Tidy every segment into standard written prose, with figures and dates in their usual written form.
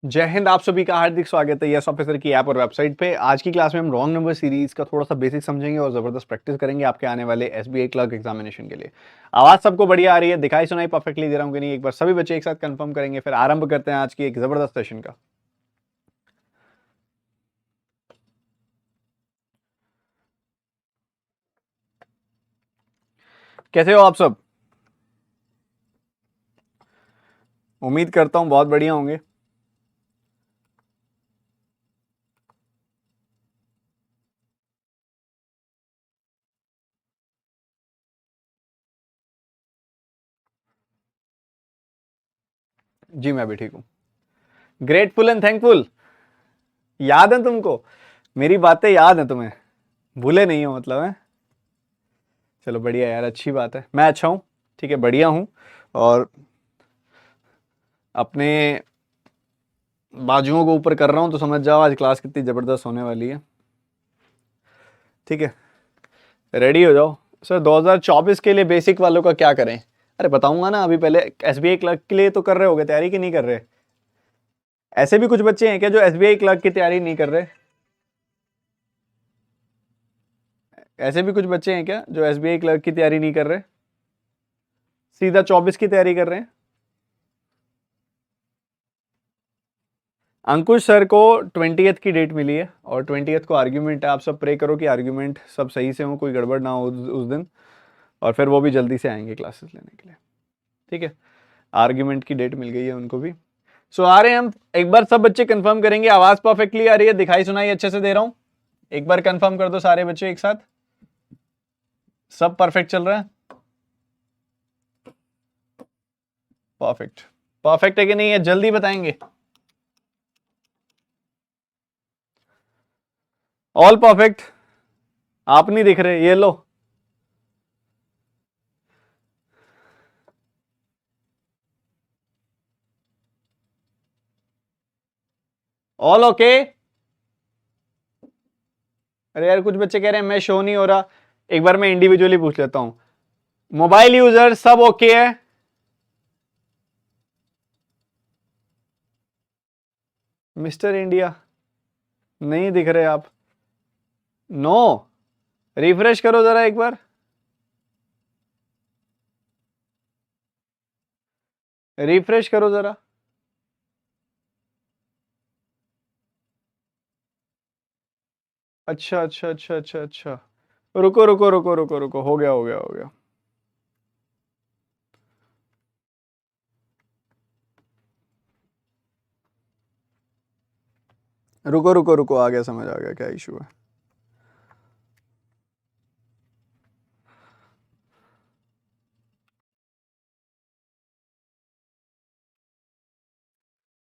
जय हिंद। आप सभी का हार्दिक स्वागत है यस ऑफिसर की ऐप और वेबसाइट पे। आज की क्लास में हम रॉन्ग नंबर सीरीज का थोड़ा सा बेसिक समझेंगे और जबरदस्त प्रैक्टिस करेंगे आपके आने वाले एसबीआई क्लर्क एग्जामिनेशन के लिए। आवाज सबको बढ़िया आ रही है? दिखाई सुनाई परफेक्टली दे रहा हूँ कि नहीं? एक बार सभी बच्चे एक साथ कंफर्म करेंगे, फिर आरंभ करते हैं आज की एक जबरदस्त सेशन का। कैसे हो आप सब? उम्मीद करता हूँ बहुत बढ़िया होंगे। जी मैं भी ठीक हूँ। ग्रेटफुल एंड थैंकफुल याद है तुमको? मेरी बातें याद है तुम्हें? भूले नहीं हो मतलब है? चलो बढ़िया यार, अच्छी बात है। मैं अच्छा हूँ, ठीक है, बढ़िया हूँ। और अपने बाजुओं को ऊपर कर रहा हूँ तो समझ जाओ आज क्लास कितनी जबरदस्त होने वाली है। ठीक है, रेडी हो जाओ। सर 2024 के लिए बेसिक वालों का क्या करें? अरे बताऊंगा ना, अभी पहले एसबीआई क्लर्क के लिए तो कर रहे होगे तैयारी, कि नहीं कर रहे? ऐसे भी कुछ बच्चे हैं क्या जो एसबीआई क्लर्क की तैयारी नहीं कर रहे? ऐसे भी कुछ बच्चे हैं क्या जो एसबीआई क्लर्क की तैयारी नहीं कर रहे, सीधा 24 की तैयारी कर रहे हैं? अंकुश सर को 20th की डेट मिली है और 20th को आर्ग्यूमेंट है। आप सब प्रे करो कि आर्ग्यूमेंट सब सही से हो, कोई गड़बड़ ना हो उस दिन, और फिर वो भी जल्दी से आएंगे क्लासेस लेने के लिए। ठीक है, आर्ग्यूमेंट की डेट मिल गई है उनको भी। सो आ रहे हैं हम। एक बार सब बच्चे कंफर्म करेंगे आवाज परफेक्टली आ रही है, दिखाई सुनाई अच्छे से दे रहा हूं? एक बार कंफर्म कर दो सारे बच्चे एक साथ। सब परफेक्ट चल रहा है? परफेक्ट। परफेक्ट है कि नहीं है जल्दी बताएंगे। All perfect. आप नहीं दिख रहे, ये लो। All okay? अरे यार कुछ बच्चे कह रहे हैं मैं शो नहीं हो रहा। एक बार मैं इंडिविजुअली पूछ लेता हूं। मोबाइल यूजर सब ओके है? मिस्टर इंडिया नहीं दिख रहे आप। नो, रिफ्रेश करो जरा एक बार। रिफ्रेश करो जरा। अच्छा अच्छा अच्छा अच्छा अच्छा। रुको रुको रुको रुको रुको, हो गया हो गया हो गया। रुको रुको रुको, आ गया, समझ आ गया क्या इशू है।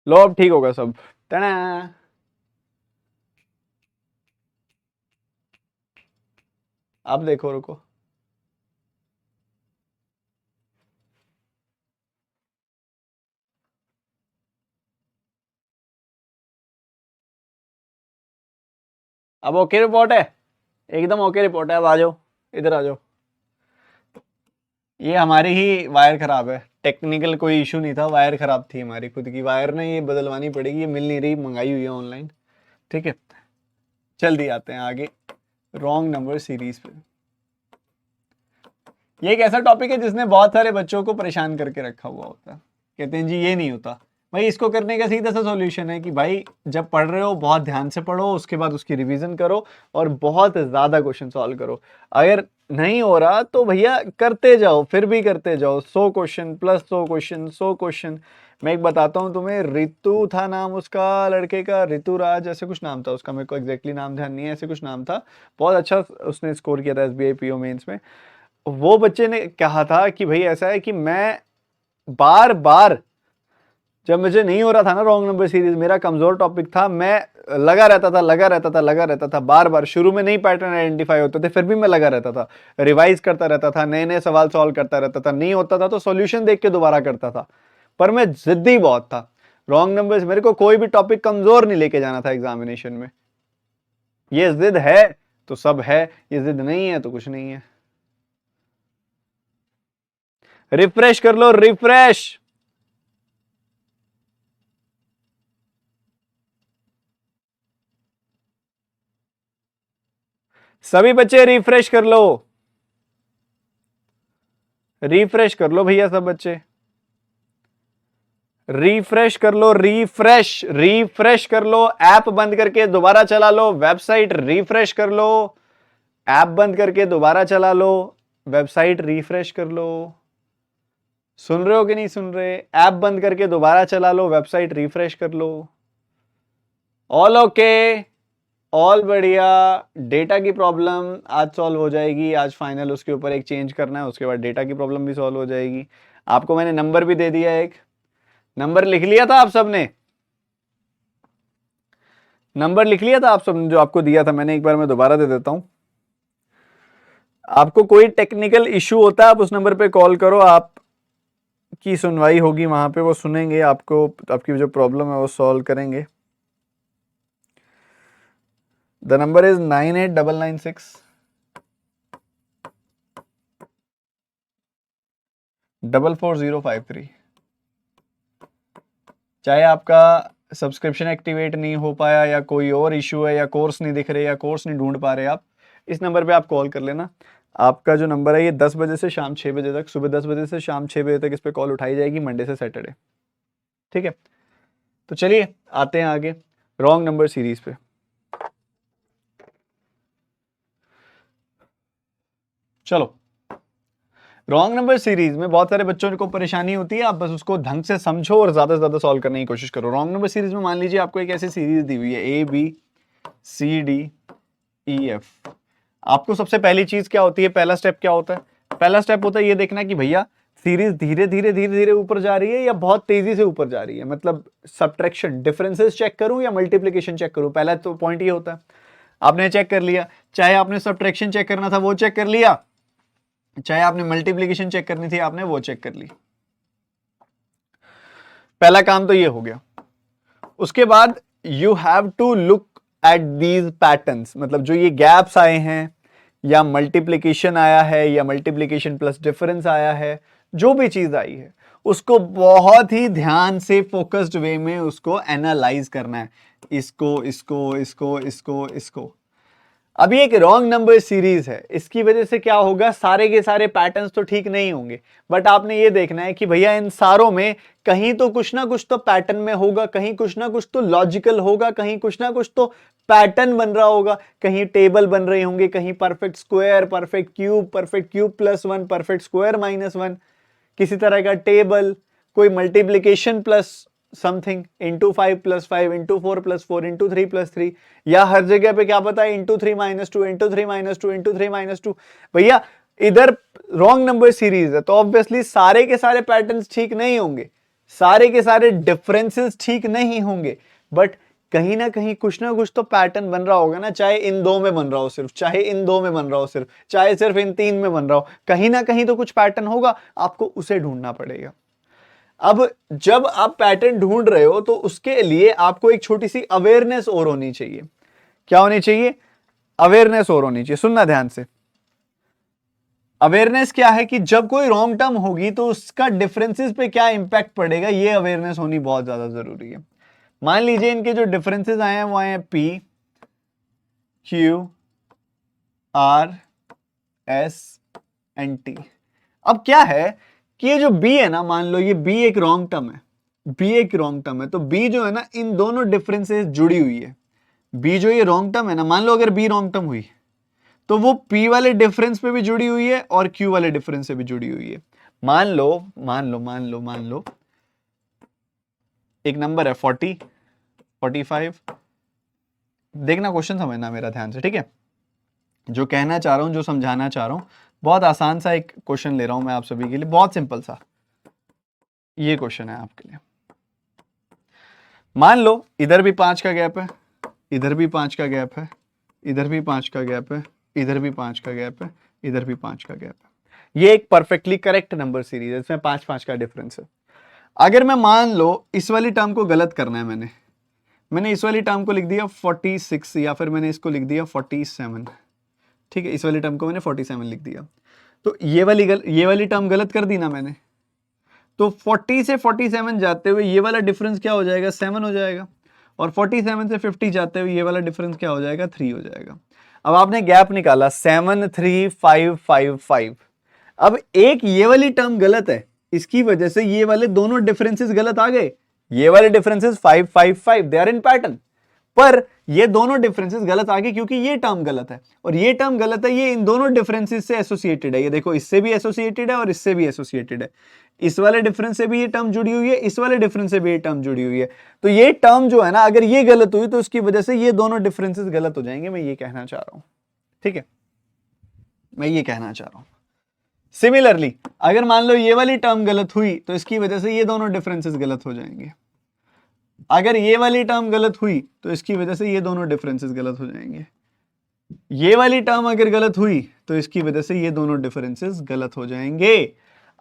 लो अब ठीक होगा सब। टना। अब देखो, रुको। अब ओके रिपोर्ट है? एकदम ओके रिपोर्ट है। अब आ जाओ, इधर आ जाओ। ये हमारी ही वायर खराब है, टेक्निकल कोई इशू नहीं था, वायर खराब थी हमारी खुद की वायर ना, ये बदलवानी पड़ेगी, ये मिल नहीं रही, मंगाई हुई है ऑनलाइन। ठीक है, जल्दी आते हैं आगे रॉन्ग नंबर सीरीज पे। ये एक ऐसा टॉपिक है जिसने बहुत सारे बच्चों को परेशान करके रखा हुआ होता है। कहते हैं जी ये नहीं होता। भाई इसको करने का सीधा सा सॉल्यूशन है कि भाई जब पढ़ रहे हो बहुत ध्यान से पढ़ो, उसके बाद उसकी रिवीजन करो और बहुत ज़्यादा क्वेश्चन सॉल्व करो। अगर नहीं हो रहा तो भैया करते जाओ, फिर भी करते जाओ, 100 क्वेश्चन प्लस 100 क्वेश्चन 100 क्वेश्चन। मैं एक बताता हूँ तुम्हें, रितु था नाम उसका, लड़के का ऋतुराज ऐसे कुछ नाम था उसका, मेरे को एग्जैक्टली नाम ध्यान नहीं है, ऐसे कुछ नाम था। बहुत अच्छा उसने स्कोर किया था एसबीआई पीओ मेंस में। वो बच्चे ने कहा था कि भाई ऐसा है कि मैं बार बार, जब मुझे नहीं हो रहा था ना रॉन्ग नंबर सीरीज, मेरा कमजोर टॉपिक था, मैं लगा रहता था बार बार। शुरू में नहीं पैटर्न आइडेंटिफाई होते थे, फिर भी मैं लगा रहता था, रिवाइज करता रहता था, नए नए सवाल सॉल्व करता रहता था, नहीं होता था तो सॉल्यूशन देख के दोबारा करता था। पर मैं जिद्दी बहुत था, रॉन्ग नंबर्स, मेरे को कोई भी टॉपिक कमजोर नहीं लेके जाना था एग्जामिनेशन में। ये जिद है तो सब है, ये जिद नहीं है तो कुछ नहीं है। रिफ्रेश कर लो, रिफ्रेश। सभी बच्चे रिफ्रेश कर लो, रिफ्रेश कर लो भैया, सब बच्चे रिफ्रेश कर लो, रिफ्रेश रिफ्रेश कर लो, ऐप बंद करके दोबारा चला लो, वेबसाइट रिफ्रेश कर लो, ऐप बंद करके दोबारा चला लो, वेबसाइट रिफ्रेश कर लो। सुन रहे हो कि नहीं सुन रहे? ऐप बंद करके दोबारा चला लो, वेबसाइट रिफ्रेश कर लो। ऑल ओके, ऑल बढ़िया। डेटा की प्रॉब्लम आज सॉल्व हो जाएगी, आज फाइनल उसके ऊपर एक चेंज करना है, उसके बाद डेटा की प्रॉब्लम भी सॉल्व हो जाएगी। आपको मैंने नंबर भी दे दिया, एक नंबर लिख लिया था आप सबने, नंबर लिख लिया था आप सबने जो आपको दिया था मैंने, एक बार मैं दोबारा दे देता हूं। आपको कोई टेक्निकल इश्यू होता है आप उस नंबर पे कॉल करो, आप की सुनवाई होगी वहां पे, वो सुनेंगे आपको, आपकी जो प्रॉब्लम है वो सॉल्व करेंगे। The number is 9896 44053। चाहे आपका सब्सक्रिप्शन एक्टिवेट नहीं हो पाया या कोई और इशू है या कोर्स नहीं दिख रहे या कोर्स नहीं ढूंढ पा रहे आप, इस नंबर पे आप कॉल कर लेना। आपका जो नंबर है ये 10 बजे से शाम 6 बजे तक, सुबह 10 बजे से शाम 6 बजे तक इस पे कॉल उठाई जाएगी, मंडे से सैटरडे। ठीक है, तो चलिए आते हैं आगे रॉन्ग नंबर सीरीज पे। चलो, रॉन्ग नंबर सीरीज में बहुत सारे बच्चों को परेशानी होती है, आप बस उसको ढंग से समझो और ज्यादा से ज्यादा सॉल्व करने की कोशिश करो। रॉन्ग नंबर सीरीज में मान लीजिए आपको एक ऐसी सीरीज दी हुई है A B C D E F. आपको सबसे पहली चीज क्या होती है, पहला स्टेप क्या होता है? पहला स्टेप होता है ये देखना कि भैया सीरीज धीरे धीरे ऊपर जा रही है या बहुत तेजी से ऊपर जा रही है, मतलब सब्ट्रैक्शन डिफरेंसेस चेक करूं या मल्टीप्लिकेशन चेक करूं, पहला तो पॉइंट ये होता है। आपने चेक कर लिया, चाहे आपने सब्ट्रैक्शन चेक करना था वो चेक कर लिया, चाहे आपने मल्टीप्लिकेशन चेक करनी थी आपने वो चेक कर ली। पहला काम तो ये हो गया। उसके बाद you have to look at these patterns, मतलब जो ये गैप्स आए हैं या मल्टीप्लिकेशन आया है या मल्टीप्लिकेशन प्लस डिफरेंस आया है, जो भी चीज आई है उसको बहुत ही ध्यान से फोकस्ड वे में उसको एनालाइज करना है, इसको इसको इसको इसको इसको। अभी एक रॉन्ग नंबर सीरीज है, इसकी वजह से क्या होगा, सारे के सारे पैटर्न्स तो ठीक नहीं होंगे, बट आपने ये देखना है कि भैया इन सारों में कहीं तो कुछ ना कुछ तो पैटर्न में होगा, कहीं कुछ ना कुछ तो लॉजिकल होगा, कहीं कुछ ना कुछ तो पैटर्न बन रहा होगा, कहीं टेबल बन रहे होंगे, कहीं perfect square, perfect cube plus one, perfect square minus one, किसी तरह का टेबल, कोई multiplication plus something, into 5 plus 5, into 4 plus 4, into 3 plus 3, या हर जगह पे क्या पता है into 3 minus 2, into 3 minus 2, into 3 minus 2। भैया इधर रॉन्ग नंबर सीरीज है तो ऑब्वियसली सारे के सारे पैटर्न्स ठीक नहीं होंगे, सारे के सारे डिफरेंसेस ठीक नहीं होंगे, बट कहीं ना कुछ तो पैटर्न बन रहा होगा ना, चाहे इन दो में बन रहा हो सिर्फ, चाहे इन दो में बन रहा हो सिर्फ, चाहे सिर्फ इन तीन में बन रहा हो, कहीं ना कहीं तो कुछ पैटर्न होगा, आपको उसे ढूंढना पड़ेगा। अब जब आप पैटर्न ढूंढ रहे हो तो उसके लिए आपको एक छोटी सी अवेयरनेस और होनी चाहिए। क्या होनी चाहिए? अवेयरनेस और होनी चाहिए। सुनना ध्यान से, अवेयरनेस क्या है कि जब कोई रॉन्ग टर्म होगी तो उसका डिफरेंसेस पे क्या इंपैक्ट पड़ेगा, ये अवेयरनेस होनी बहुत ज्यादा जरूरी है। मान लीजिए इनके जो डिफरेंसेस आए हैं वो आए हैं P Q R S and T. अब क्या है कि ये जो बी है ना, मान लो ये बी एक रॉन्ग टर्म है, बी एक रॉन्ग टर्म है, तो बी जो है ना इन दोनों डिफरेंसेस जुड़ी हुई है। बी जो ये रॉन्ग टर्म है ना, मान लो अगर बी रॉन्ग टर्म हुई तो वो P वाले डिफरेंस पे भी जुड़ी हुई है और Q वाले डिफरेंस से भी जुड़ी हुई है। मान लो एक नंबर है 40, 45। देखना क्वेश्चन समझना मेरा ध्यान से, ठीक है। जो कहना चाह रहा हूं, जो समझाना चाह रहा हूं, बहुत आसान सा एक क्वेश्चन ले रहा हूं मैं आप सभी के लिए, बहुत सिंपल सा। ये क्वेश्चन है आपके लिए। मान लो इधर भी 5 का गैप है, इधर भी 5 का गैप है, इधर भी 5 का गैप है, इधर भी 5 का गैप है, इधर भी 5 का गैप है। ये एक परफेक्टली करेक्ट नंबर सीरीज है, इसमें 5-5 का डिफरेंस है। अगर मैं मान लो इस वाली टर्म को गलत करना है, मैंने इस वाली टर्म को लिख दिया 46 या फिर मैंने इसको लिख दिया 47, ठीक है। इस वाली टर्म को मैंने 47 लिख दिया, तो ये वाली टर्म गलत कर दी ना मैंने। तो 40 से 47 जाते हुए ये वाला डिफरेंस क्या हो जाएगा, 7 हो जाएगा। और 47 से 50 जाते हुए ये वाला डिफरेंस क्या हो जाएगा, 3 हो जाएगा। अब आपने गैप निकाला 7, 3, 5, 5, 5। अब एक ये वाली टर्म गलत है, इसकी वजह से ये वाले दोनों डिफरेंसेस गलत आ गए। ये वाले differences 5, 5, 5, they are in pattern. पर ये दोनों डिफरेंसेस गलत आ गए क्योंकि ये टर्म गलत है और ये टर्म गलत है। ये इन दोनों डिफरेंसेस से एसोसिएटेड है। ये देखो, इससे भी एसोसिएटेड है और इससे भी एसोसिएटेड है। इस वाले डिफरेंस से भी ये टर्म जुड़ी हुई है, इस वाले डिफरेंस से भी ये टर्म जुड़ी हुई है। तो ये टर्म जो है ना, अगर ये गलत हुई तो उसकी वजह से ये दोनों डिफरेंसेस गलत हो जाएंगे। मैं ये कहना चाह रहा हूं, ठीक है, मैं ये कहना चाह रहा हूं। सिमिलरली अगर मान लो ये वाली टर्म गलत हुई तो इसकी वजह से ये दोनों डिफरेंसेस गलत हो जाएंगे। अगर ये वाली टर्म गलत हुई तो इसकी वजह से ये दोनों डिफरेंसेस गलत हो जाएंगे। ये वाली टर्म अगर गलत हुई तो इसकी वजह से ये दोनों डिफरेंसेस गलत हो जाएंगे।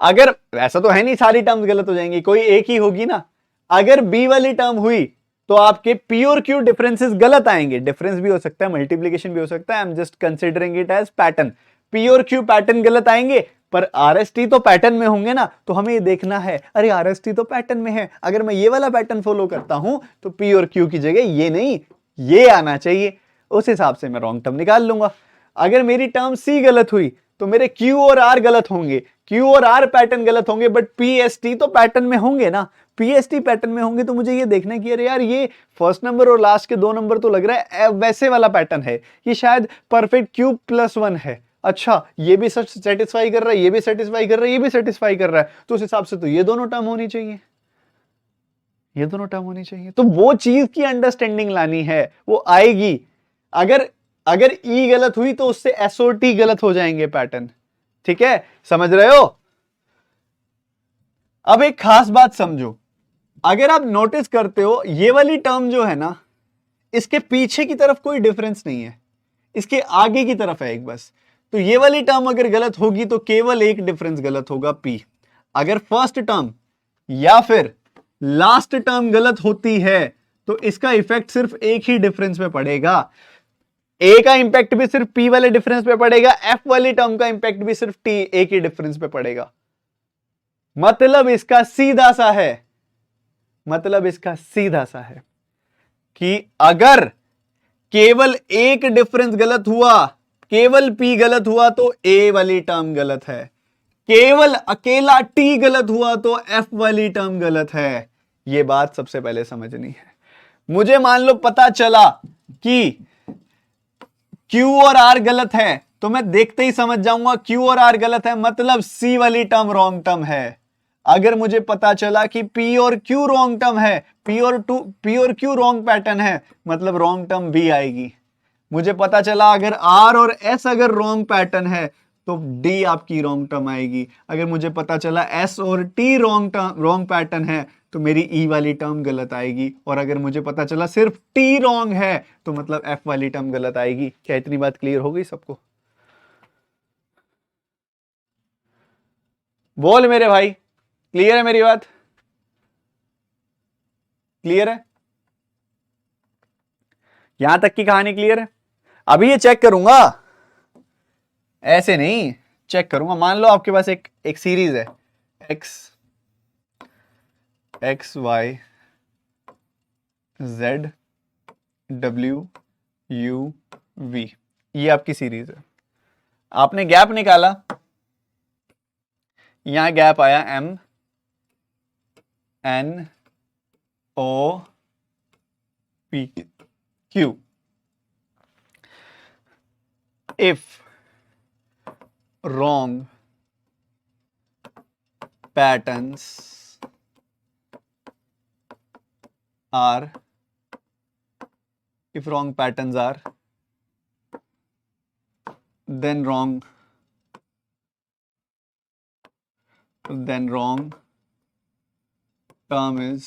अगर ऐसा तो है नहीं सारी टर्म्स गलत हो जाएंगी, कोई एक ही होगी ना। अगर बी वाली टर्म हुई तो आपके पी और क्यू डिफरेंसेस गलत आएंगे। डिफरेंस भी हो सकता है, मल्टीप्लीकेशन भी हो सकता है, I am just considering it as pattern. P और क्यू पैटर्न गलत आएंगे, पर आरएसटी तो पैटर्न में होंगे ना। तो हमें ये देखना है, अरे आरएसटी तो पैटर्न में है, अगर मैं ये वाला पैटर्न फॉलो करता हूं तो पी और क्यू की जगह ये नहीं ये आना चाहिए। उस हिसाब से मैं रॉन्ग टर्म निकाल लूंगा। अगर मेरी टर्म सी गलत हुई तो मेरे क्यू और आर गलत होंगे, क्यू और आर पैटर्न गलत होंगे, बट पीएसटी तो पैटर्न में होंगे ना। पीएसटी पैटर्न में होंगे तो मुझे ये देखना है कि अरे यार, ये फर्स्ट नंबर और लास्ट के 2 नंबर तो लग रहा है वैसे वाला पैटर्न है, ये शायद परफेक्ट क्यूब प्लस 1 है। अच्छा, ये भी सच सेटिस्फाई कर रहा है, ये भी सेटिस्फाई कर रहा है, ये भी सेटिस्फाई कर रहा है, तो उस हिसाब से तो ये दोनों टर्म होनी चाहिए, ये दोनों टर्म होनी चाहिए। तो वो चीज की अंडरस्टैंडिंग लानी है, वो आएगी। अगर अगर ई गलत हुई तो उससे एसओटी गलत हो जाएंगे पैटर्न, ठीक है, समझ रहे हो। अब एक खास बात समझो, अगर आप नोटिस करते हो ये वाली टर्म जो है ना, इसके पीछे की तरफ कोई डिफरेंस नहीं है, इसके आगे की तरफ है एक बस। तो ये वाली टर्म अगर गलत होगी तो केवल एक डिफरेंस गलत होगा, पी। अगर फर्स्ट टर्म या फिर लास्ट टर्म गलत होती है तो इसका इफेक्ट सिर्फ एक ही डिफरेंस पे पड़ेगा। ए का इंपैक्ट भी सिर्फ पी वाले डिफरेंस पे पड़ेगा, एफ वाली टर्म का इंपैक्ट भी सिर्फ टी ए की डिफरेंस पे पड़ेगा। मतलब इसका सीधा सा है, मतलब इसका सीधा सा है कि अगर केवल एक डिफरेंस गलत हुआ, केवल पी गलत हुआ तो ए वाली टर्म गलत है, केवल अकेला टी गलत हुआ तो एफ वाली टर्म गलत है। यह बात सबसे पहले समझनी है। मुझे मान लो पता चला कि Q और R गलत है तो मैं देखते ही समझ जाऊंगा Q और R गलत है, मतलब C वाली टर्म रॉन्ग टर्म है। अगर मुझे पता चला कि P और Q रॉन्ग टर्म है, P और Q रॉन्ग पैटर्न है, मतलब रॉन्ग टर्म B आएगी। मुझे पता चला अगर R और S अगर रॉन्ग पैटर्न है तो D आपकी रॉन्ग टर्म आएगी। अगर मुझे पता चला S और T रॉन्ग पैटर्न है तो मेरी E वाली टर्म गलत आएगी। और अगर मुझे पता चला सिर्फ T रॉन्ग है तो मतलब F वाली टर्म गलत आएगी। क्या इतनी बात क्लियर हो गई सबको? बोल मेरे भाई, क्लियर है मेरी बात? क्लियर है? यहां तक की कहानी क्लियर है? अभी ये चेक करूंगा, ऐसे नहीं, चेक करूंगा। मान लो आपके पास एक सीरीज है X Y Z W U V, ये आपकी सीरीज है। आपने गैप निकाला, यहां गैप आया M N O P Q. if wrong patterns are then wrong term is,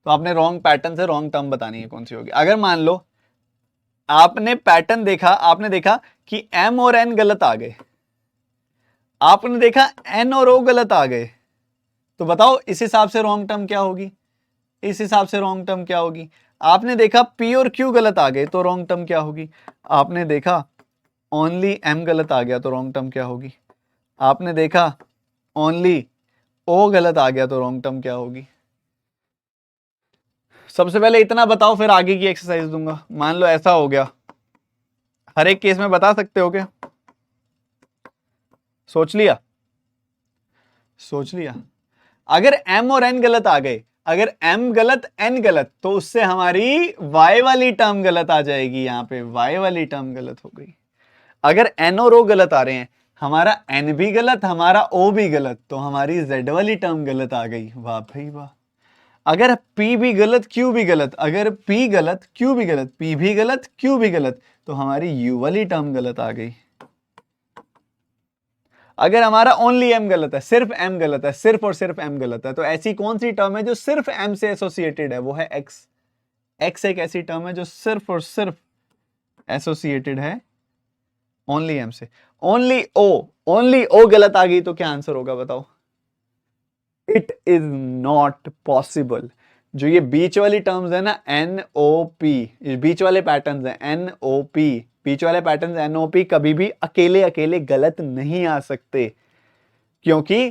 तो आपने रॉन्ग पैटर्न से रॉन्ग टर्म बतानी है कौन सी होगी। अगर मान लो आपने पैटर्न देखा, आपने देखा कि m और n गलत आ गए, आपने देखा n और o गलत आ गए, तो बताओ इस हिसाब से रॉन्ग टर्म क्या होगी, इस हिसाब से रॉन्ग टर्म क्या होगी। आपने देखा p और q गलत आ गए तो रॉन्ग टर्म क्या होगी। आपने देखा ओनली m गलत आ गया तो रॉन्ग टर्म क्या होगी। आपने देखा ओनली o गलत आ गया तो रॉन्ग टर्म क्या होगी। सबसे पहले इतना बताओ, फिर आगे की एक्सरसाइज दूंगा। मान लो ऐसा हो गया, हर एक केस में बता सकते हो क्या? सोच लिया, सोच लिया। अगर m और n गलत आ गए, अगर m गलत n गलत, तो उससे हमारी y वाली टर्म गलत आ जाएगी, यहां पे y वाली टर्म गलत हो गई। अगर n और o गलत आ रहे हैं, हमारा n भी गलत, हमारा o भी गलत, तो हमारी z वाली टर्म गलत आ गई। वाह भाई वाह। अगर p भी गलत q भी गलत, अगर p गलत q भी गलत, p भी गलत q भी गलत, तो हमारी u वाली टर्म गलत आ गई। अगर हमारा ओनली m गलत है, सिर्फ m गलत है, सिर्फ और सिर्फ m गलत है, तो ऐसी कौन सी टर्म है जो सिर्फ m से एसोसिएटेड है? वो है x। x एक ऐसी टर्म है जो सिर्फ और सिर्फ एसोसिएटेड है ओनली m से। ओनली o गलत आ गई तो क्या आंसर होगा बताओ? It is not possible. जो ये बीच वाली टर्म्स है ना, NOP, ये बीच वाले पैटर्न्स हैं NOP, बीच वाले पैटर्न्स NOP कभी भी अकेले अकेले गलत नहीं आ सकते, क्योंकि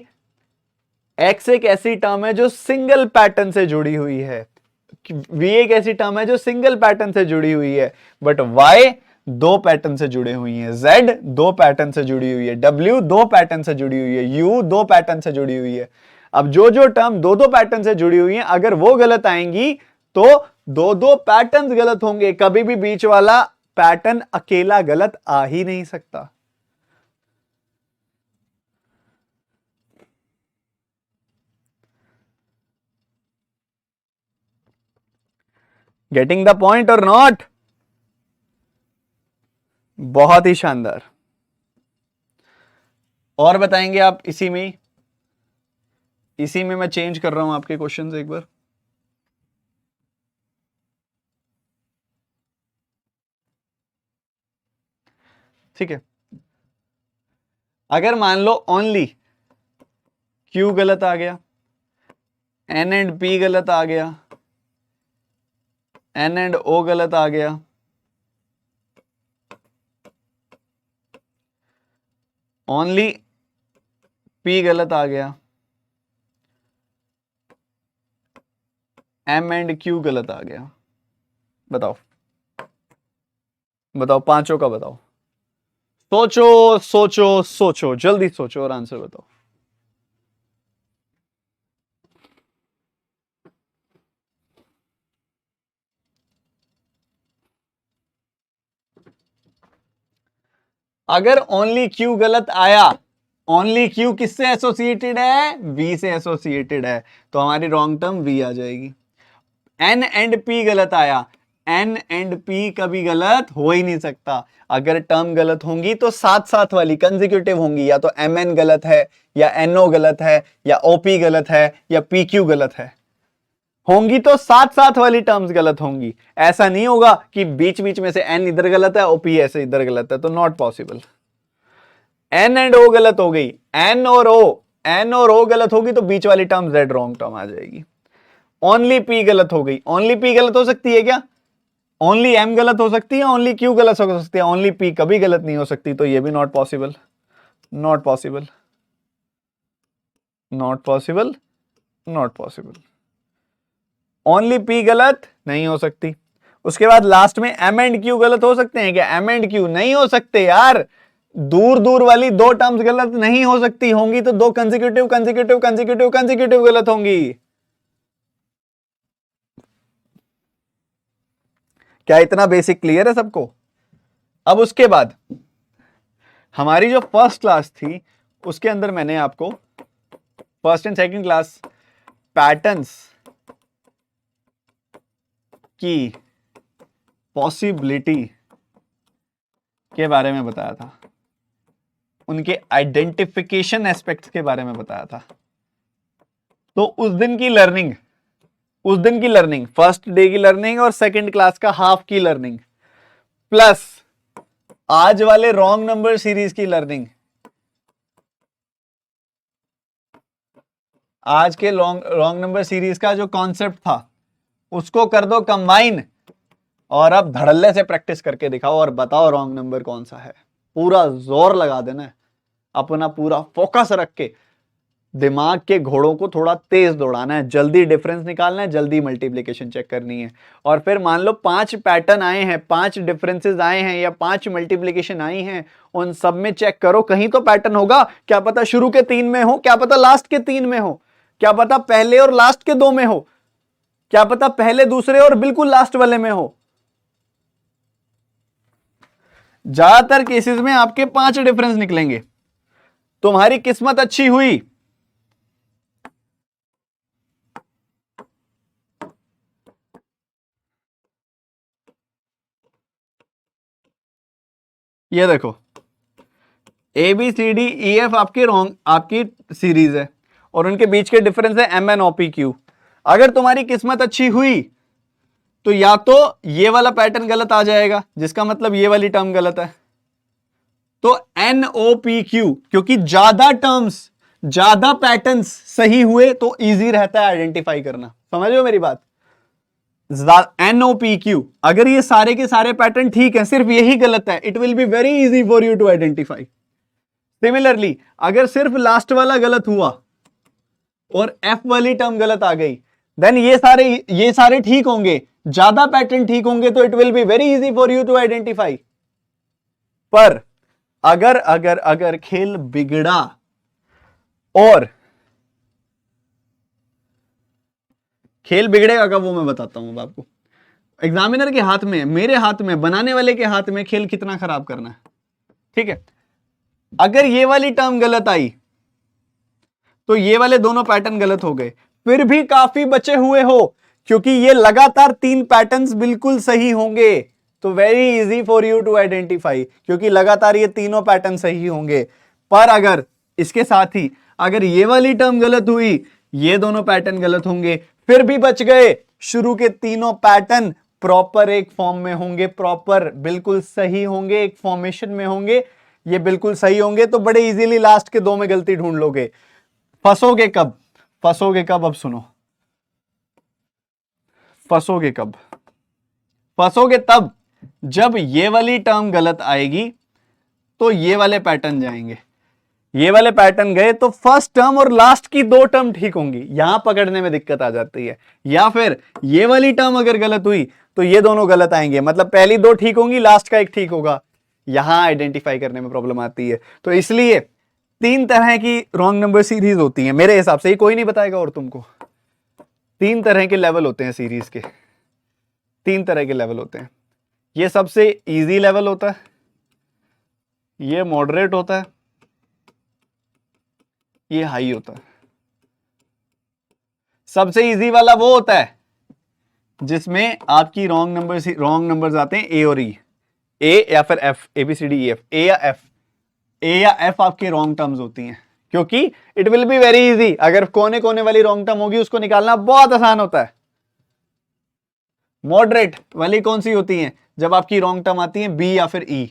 X एक ऐसी टर्म है जो सिंगल पैटर्न से जुड़ी हुई है, V एक ऐसी टर्म है जो सिंगल पैटर्न से जुड़ी हुई है, बट Y दो पैटर्न से जुड़े हुई है, Z दो पैटर्न से जुड़ी हुई है, W दो पैटर्न से जुड़ी हुई है, U दो पैटर्न से जुड़ी हुई है। अब जो जो टर्म दो दो पैटर्न से जुड़ी हुई है, अगर वो गलत आएंगी तो दो दो पैटर्न्स गलत होंगे, कभी भी बीच वाला पैटर्न अकेला गलत आ ही नहीं सकता। गेटिंग द पॉइंट और नॉट? बहुत ही शानदार। और बताएंगे आप इसी में मैं चेंज कर रहा हूं आपके क्वेश्चंस एक बार। ठीक है, अगर मान लो ओनली Q गलत आ गया, N एंड P गलत आ गया, N एंड O गलत आ गया, ओनली P गलत आ गया, M एंड Q गलत आ गया, बताओ बताओ, पांचों का बताओ। सोचो सोचो सोचो, जल्दी सोचो और आंसर बताओ। अगर ओनली Q गलत आया, ओनली Q किससे एसोसिएटेड है? V से एसोसिएटेड है, तो हमारी रॉन्ग टर्म V आ जाएगी। N एंड P गलत आया, N एंड P कभी गलत हो ही नहीं सकता। अगर टर्म गलत होंगी तो साथ साथ वाली कंसेक्यूटिव होंगी, या तो MN गलत है, या NO गलत है, या OP गलत है, या PQ गलत है, होंगी तो साथ साथ वाली टर्म्स गलत होंगी। ऐसा नहीं होगा कि बीच बीच में से N इधर गलत है, OP ऐसे इधर गलत है, तो not possible. N and O गलत हो गई, N और O गलत होगी तो बीच वाली टर्म Z रॉन्ग टर्म आ जाएगी। ओनली P गलत हो गई, ओनली P गलत हो सकती है क्या? ओनली M गलत हो सकती है, ओनली Q गलत हो सकती है, ओनली P कभी गलत नहीं हो सकती, तो ये भी not possible, not possible, not possible, not possible. Only P गलत नहीं हो सकती। उसके बाद लास्ट में M एंड Q गलत हो सकते हैं क्या? M एंड Q नहीं हो सकते यार, दूर दूर वाली दो टर्म्स गलत नहीं हो सकती, होंगी तो दो कंसेक्यूटिव कंसेक्यूटिव कंसेक्यूटिव कंसेक्यूटिव गलत होंगी। क्या इतना बेसिक क्लियर है सबको? अब उसके बाद हमारी जो फर्स्ट क्लास थी उसके अंदर मैंने आपको first and second class patterns की पॉसिबिलिटी के बारे में बताया था, उनके आइडेंटिफिकेशन एस्पेक्ट्स के बारे में बताया था। तो उस दिन की लर्निंग फर्स्ट डे की लर्निंग और सेकंड क्लास का हाफ की लर्निंग प्लस आज वाले रॉन्ग नंबर सीरीज की लर्निंग, आज के रॉन्ग नंबर सीरीज का जो कॉन्सेप्ट था उसको कर दो कंबाइन और अब धड़ल्ले से प्रैक्टिस करके दिखाओ और बताओ रॉन्ग नंबर कौन सा है। पूरा जोर लगा देना है, अपना पूरा फोकस रख के दिमाग के घोड़ों को थोड़ा तेज दौड़ाना है, जल्दी डिफरेंस निकालना है, जल्दी मल्टीप्लिकेशन चेक करनी है। और फिर मान लो 5 पैटर्न आए हैं, 5 डिफरेंसेस आए हैं या 5 मल्टीप्लिकेशन आई हैं, उन सब में चेक करो कहीं तो पैटर्न होगा। क्या पता शुरू के 3 में हो, क्या पता लास्ट के 3 में हो, क्या पता पहले और लास्ट के 2 में हो, क्या पता पहले दूसरे और बिल्कुल लास्ट वाले में हो। ज्यादातर केसेस में आपके 5 डिफरेंस निकलेंगे। तुम्हारी किस्मत अच्छी हुई ये देखो A B C D E F आपकी सीरीज है और उनके बीच के डिफरेंस है M N O P Q. अगर तुम्हारी किस्मत अच्छी हुई तो या तो ये वाला पैटर्न गलत आ जाएगा, जिसका मतलब ये वाली टर्म गलत है। तो एन ओ पी क्यू, क्योंकि ज्यादा पैटर्न्स सही हुए तो इजी रहता है आइडेंटिफाई करना। समझ लो मेरी बात? NOPQ, अगर ये सारे के सारे पैटर्न ठीक है, सिर्फ यही गलत है, it will be very easy for you to identify. Similarly अगर सिर्फ लास्ट वाला गलत हुआ और F वाली टर्म गलत आ गई, देन ये सारे ठीक होंगे, ज्यादा पैटर्न ठीक होंगे, तो it will be very easy for you to identify. पर अगर खेल बिगड़ा और खेल बिगड़ेगा कब वो मैं बताता हूं आपको। एग्जामिनर के हाथ में, मेरे हाथ में, बनाने वाले के हाथ में खेल कितना खराब करना है। ठीक है, अगर ये वाली टर्म गलत आई तो ये वाले दोनों पैटर्न गलत हो गए, फिर भी काफी बचे हुए हो क्योंकि ये लगातार 3 पैटर्न्स बिल्कुल सही होंगे, तो very easy for you to identify, क्योंकि लगातार ये तीनों पैटर्न सही होंगे। पर अगर इसके साथ ही अगर ये वाली टर्म गलत हुई, ये दोनों पैटर्न गलत होंगे, फिर भी बच गए, शुरू के तीनों पैटर्न प्रॉपर एक फॉर्म में होंगे, प्रॉपर बिल्कुल सही होंगे, एक फॉर्मेशन में होंगे, ये बिल्कुल सही होंगे, तो बड़े इजीली लास्ट के 2 में गलती ढूंढ लोगे। फंसोगे कब? अब सुनो, फंसोगे कब? फंसोगे तब जब ये वाली टर्म गलत आएगी तो ये वाले पैटर्न जाएंगे, ये वाले पैटर्न गए तो फर्स्ट टर्म और लास्ट की 2 टर्म ठीक होंगी, यहां पकड़ने में दिक्कत आ जाती है। या फिर ये वाली टर्म अगर गलत हुई तो ये दोनों गलत आएंगे, मतलब पहली 2 ठीक होंगी, लास्ट का एक ठीक होगा, यहां आइडेंटिफाई करने में प्रॉब्लम आती है। तो इसलिए 3 तरह की रॉन्ग नंबर सीरीज होती है मेरे हिसाब से, ये कोई नहीं बताएगा और तुमको। 3 तरह के लेवल होते हैं सीरीज के, 3 तरह के लेवल होते हैं। ये सबसे इजी लेवल होता है, ये मॉडरेट होता है, ये हाई होता है। सबसे इजी वाला वो होता है जिसमें आपकी रॉन्ग नंबर्स आते हैं ए और ई, ए या फिर F, A B C D E F, A या एफ आपकी रॉन्ग टर्म्स होती हैं, क्योंकि it will be very easy. अगर कोने कोने वाली रॉन्ग टर्म होगी उसको निकालना बहुत आसान होता है। मॉडरेट वाली कौन सी होती है? जब आपकी रॉन्ग टर्म आती है बी या फिर ई।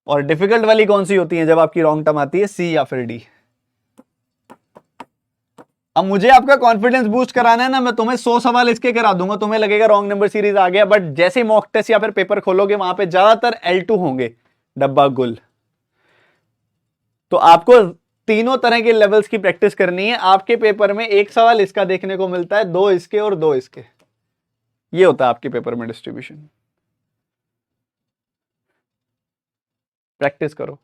और डिफिकल्ट वाली कौन सी होती है? जब आपकी रॉन्ग टर्म आती है सी या फिर डी। अब मुझे आपका कॉन्फिडेंस बूस्ट कराना है ना, मैं तुम्हें 100 सवाल इसके करा दूंगा, तुम्हें लगेगा रॉन्ग नंबर सीरीज आ गया, बट जैसे मॉक टेस्ट या फिर पेपर खोलोगे वहां पे ज्यादातर L2 होंगे, डब्बा गुल। तो आपको तीनों तरह के लेवल्स की प्रैक्टिस करनी है। आपके पेपर में 1 सवाल इसका देखने को मिलता है, 2 इसके और 2 इसके, ये होता है आपके पेपर में डिस्ट्रीब्यूशन। प्रैक्टिस करो,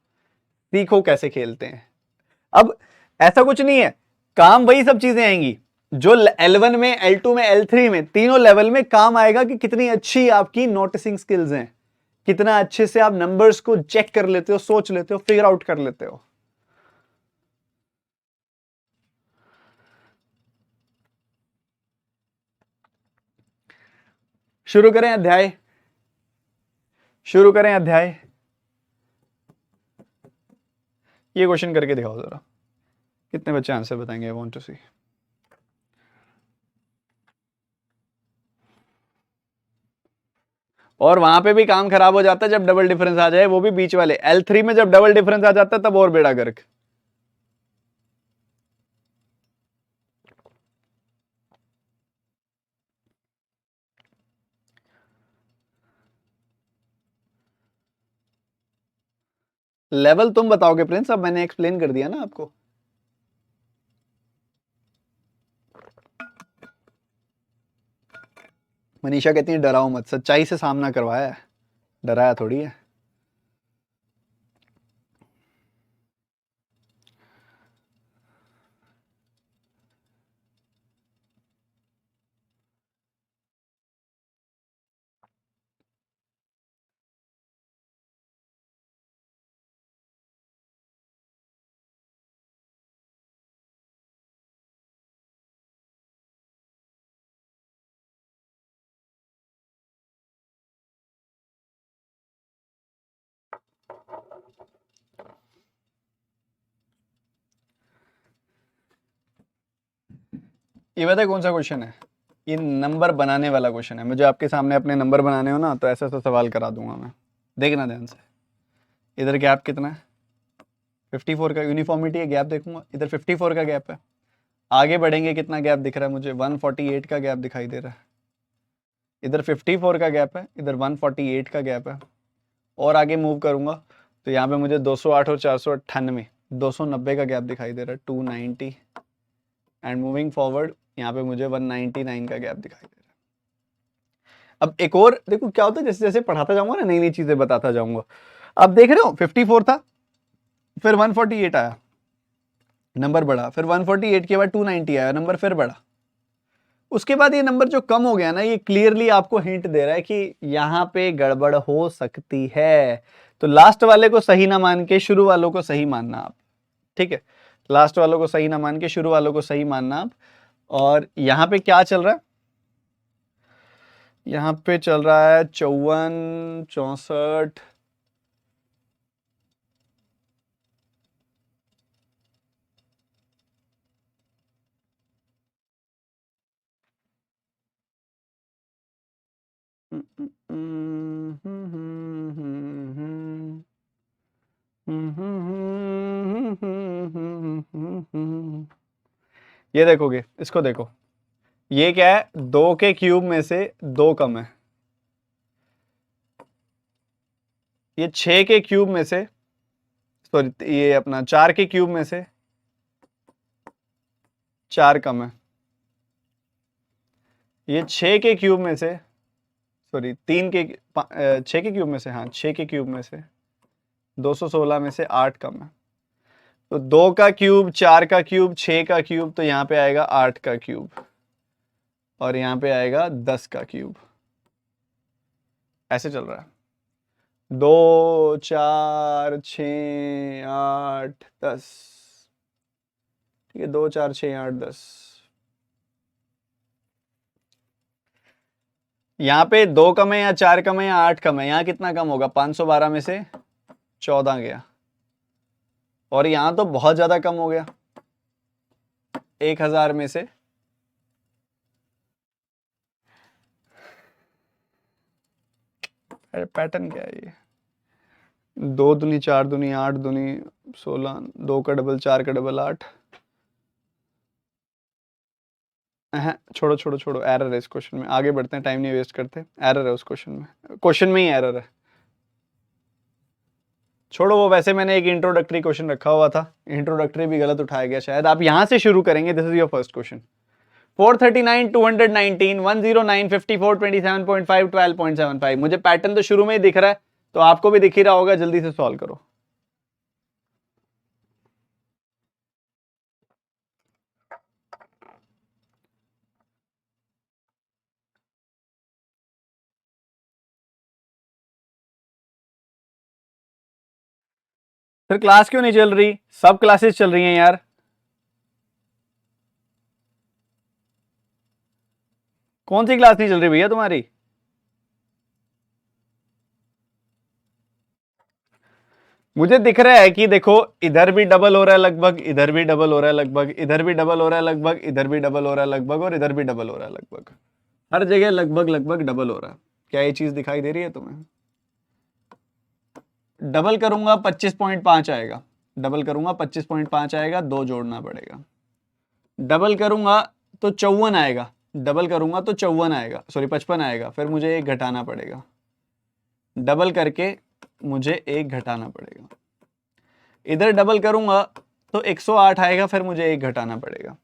सीखो कैसे खेलते हैं। अब ऐसा कुछ नहीं है, काम वही सब चीजें आएंगी, जो L1 में, L2 में, L3 में, तीनों लेवल में काम आएगा कि कितनी अच्छी आपकी नोटिसिंग स्किल्स हैं, कितना अच्छे से आप नंबर्स को चेक कर लेते हो, सोच लेते हो, फिगर आउट कर लेते हो। शुरू करें अध्याय, शुरू करें अध्याय। ये क्वेश्चन करके दिखाओ जरा, कितने बच्चे आंसर बताएंगे? आई वांट टू सी। और वहां पे भी काम खराब हो जाता है जब डबल डिफरेंस आ जाए, वो भी बीच वाले L3 में जब डबल डिफरेंस आ जाता है तब और बेड़ा गर्क। लेवल तुम बताओगे प्रिंस, अब मैंने एक्सप्लेन कर दिया ना आपको। मनीषा कहती है डराओ मत, सच्चाई से सामना करवाया है, डराया थोड़ी है। ये पता है कौन सा क्वेश्चन है? ये नंबर बनाने वाला क्वेश्चन है। मुझे आपके सामने अपने नंबर बनाने हो ना, तो ऐसा ऐसा सवाल करा दूंगा मैं। देखना ध्यान से, इधर गैप कितना है? 54 का यूनिफॉर्मिटी है, गैप देखूंगा, इधर 54 का गैप है। आगे बढ़ेंगे, कितना गैप दिख रहा है मुझे? 148 का गैप दिखाई दे रहा है। इधर 54 का गैप है, इधर 148 का गैप है। और आगे मूव करूंगा तो यहाँ पे मुझे 208 और 498, 290 का गैप दिखाई दे रहा है, 290। एंड मूविंग फॉरवर्ड यहाँ पे मुझे 199 का गैप दिखाई दे रहा है। अब एक और देखो क्या होता है, जैसे जैसे पढ़ाता जाऊंगा ना, नई नई चीजें बताता जाऊंगा। अब देख रहे हो 54 था, फिर 148 आया, नंबर बढ़ा, फिर 148 के बाद 290 आया, नंबर फिर बढ़ा। उसके बाद ये नंबर जो कम हो गया ना, ये क्लियरली आपको हिंट दे रहा है कि यहाँ पे गड़बड़ हो सकती है। तो लास्ट वाले को सही ना मान के शुरू वालों को सही मानना आप, ठीक है? लास्ट वालों को सही ना मान के शुरू वालों को सही मानना आप। और यहाँ पे क्या चल रहा है? यहाँ पे चल रहा है 54, 64। ये देखोगे, इसको देखो, ये क्या है? 2 के क्यूब में से 2 कम है। ये 6 के क्यूब में से, सॉरी, ये अपना 4 के क्यूब में से 4 कम है। ये 6 के क्यूब में से, सॉरी 6 के क्यूब में से, हाँ 6 के क्यूब में से 216 में से 8 कम है। तो 2 का क्यूब, 4 का क्यूब, 6 का क्यूब, तो यहाँ पे आएगा 8 का क्यूब, और यहाँ पे आएगा 10 का क्यूब। ऐसे चल रहा है, 2, 4, 6, 8, 10। ठीक है, 2, 4, 6, 8, 10। यहाँ पे 2 कम है या 4 कम है या 8 कम है? यहाँ कितना कम होगा? 512 में से 14 गया, और यहाँ तो बहुत ज्यादा कम हो गया, 1000 में से। अरे पैटर्न क्या है ये? 2 दूनी 4 दूनी 8 दूनी 16, 2 का डबल 4 का डबल 8। छोड़ो छोड़ो छोड़ो, एरर है इस क्वेश्चन में, आगे बढ़ते हैं, टाइम नहीं वेस्ट करते। एरर है उस क्वेश्चन में ही एरर है। छोड़ो वो, वैसे मैंने एक इंट्रोडक्टरी क्वेश्चन रखा हुआ था, इंट्रोडक्टरी भी गलत उठाया गया शायद। आप यहां से शुरू करेंगे, this is your first question. 439, 219, 109, 54, 27.5, 12.75। मुझे पैटर्न तो शुरू में ही दिख रहा है, तो आपको भी दिख ही रहा होगा। जल्दी से सॉल्व करो। फिर क्लास क्यों नहीं चल रही? सब क्लासेस चल रही हैं यार। कौन सी क्लास नहीं चल रही भैया तुम्हारी? मुझे दिख रहा है कि देखो इधर भी डबल हो रहा है लगभग, इधर भी डबल हो रहा है लगभग, इधर भी डबल हो रहा है लगभग, इधर भी डबल हो रहा है लगभग, और इधर भी डबल हो रहा है लगभग। हर जगह लगभग लगभग डबल हो रहा है। क्या ये चीज दिखाई दे रही है तुम्हें? डबल करूंगा 25.5 आएगा, डबल करूंगा 25.5 आएगा, 2 जोड़ना पड़ेगा। डबल करूंगा तो 54 आएगा, डबल करूंगा तो 54 आएगा, सॉरी 55 आएगा, फिर मुझे एक घटाना पड़ेगा। डबल करके मुझे एक घटाना पड़ेगा। इधर डबल करूंगा तो 108 आएगा, फिर मुझे एक घटाना पड़ेगा।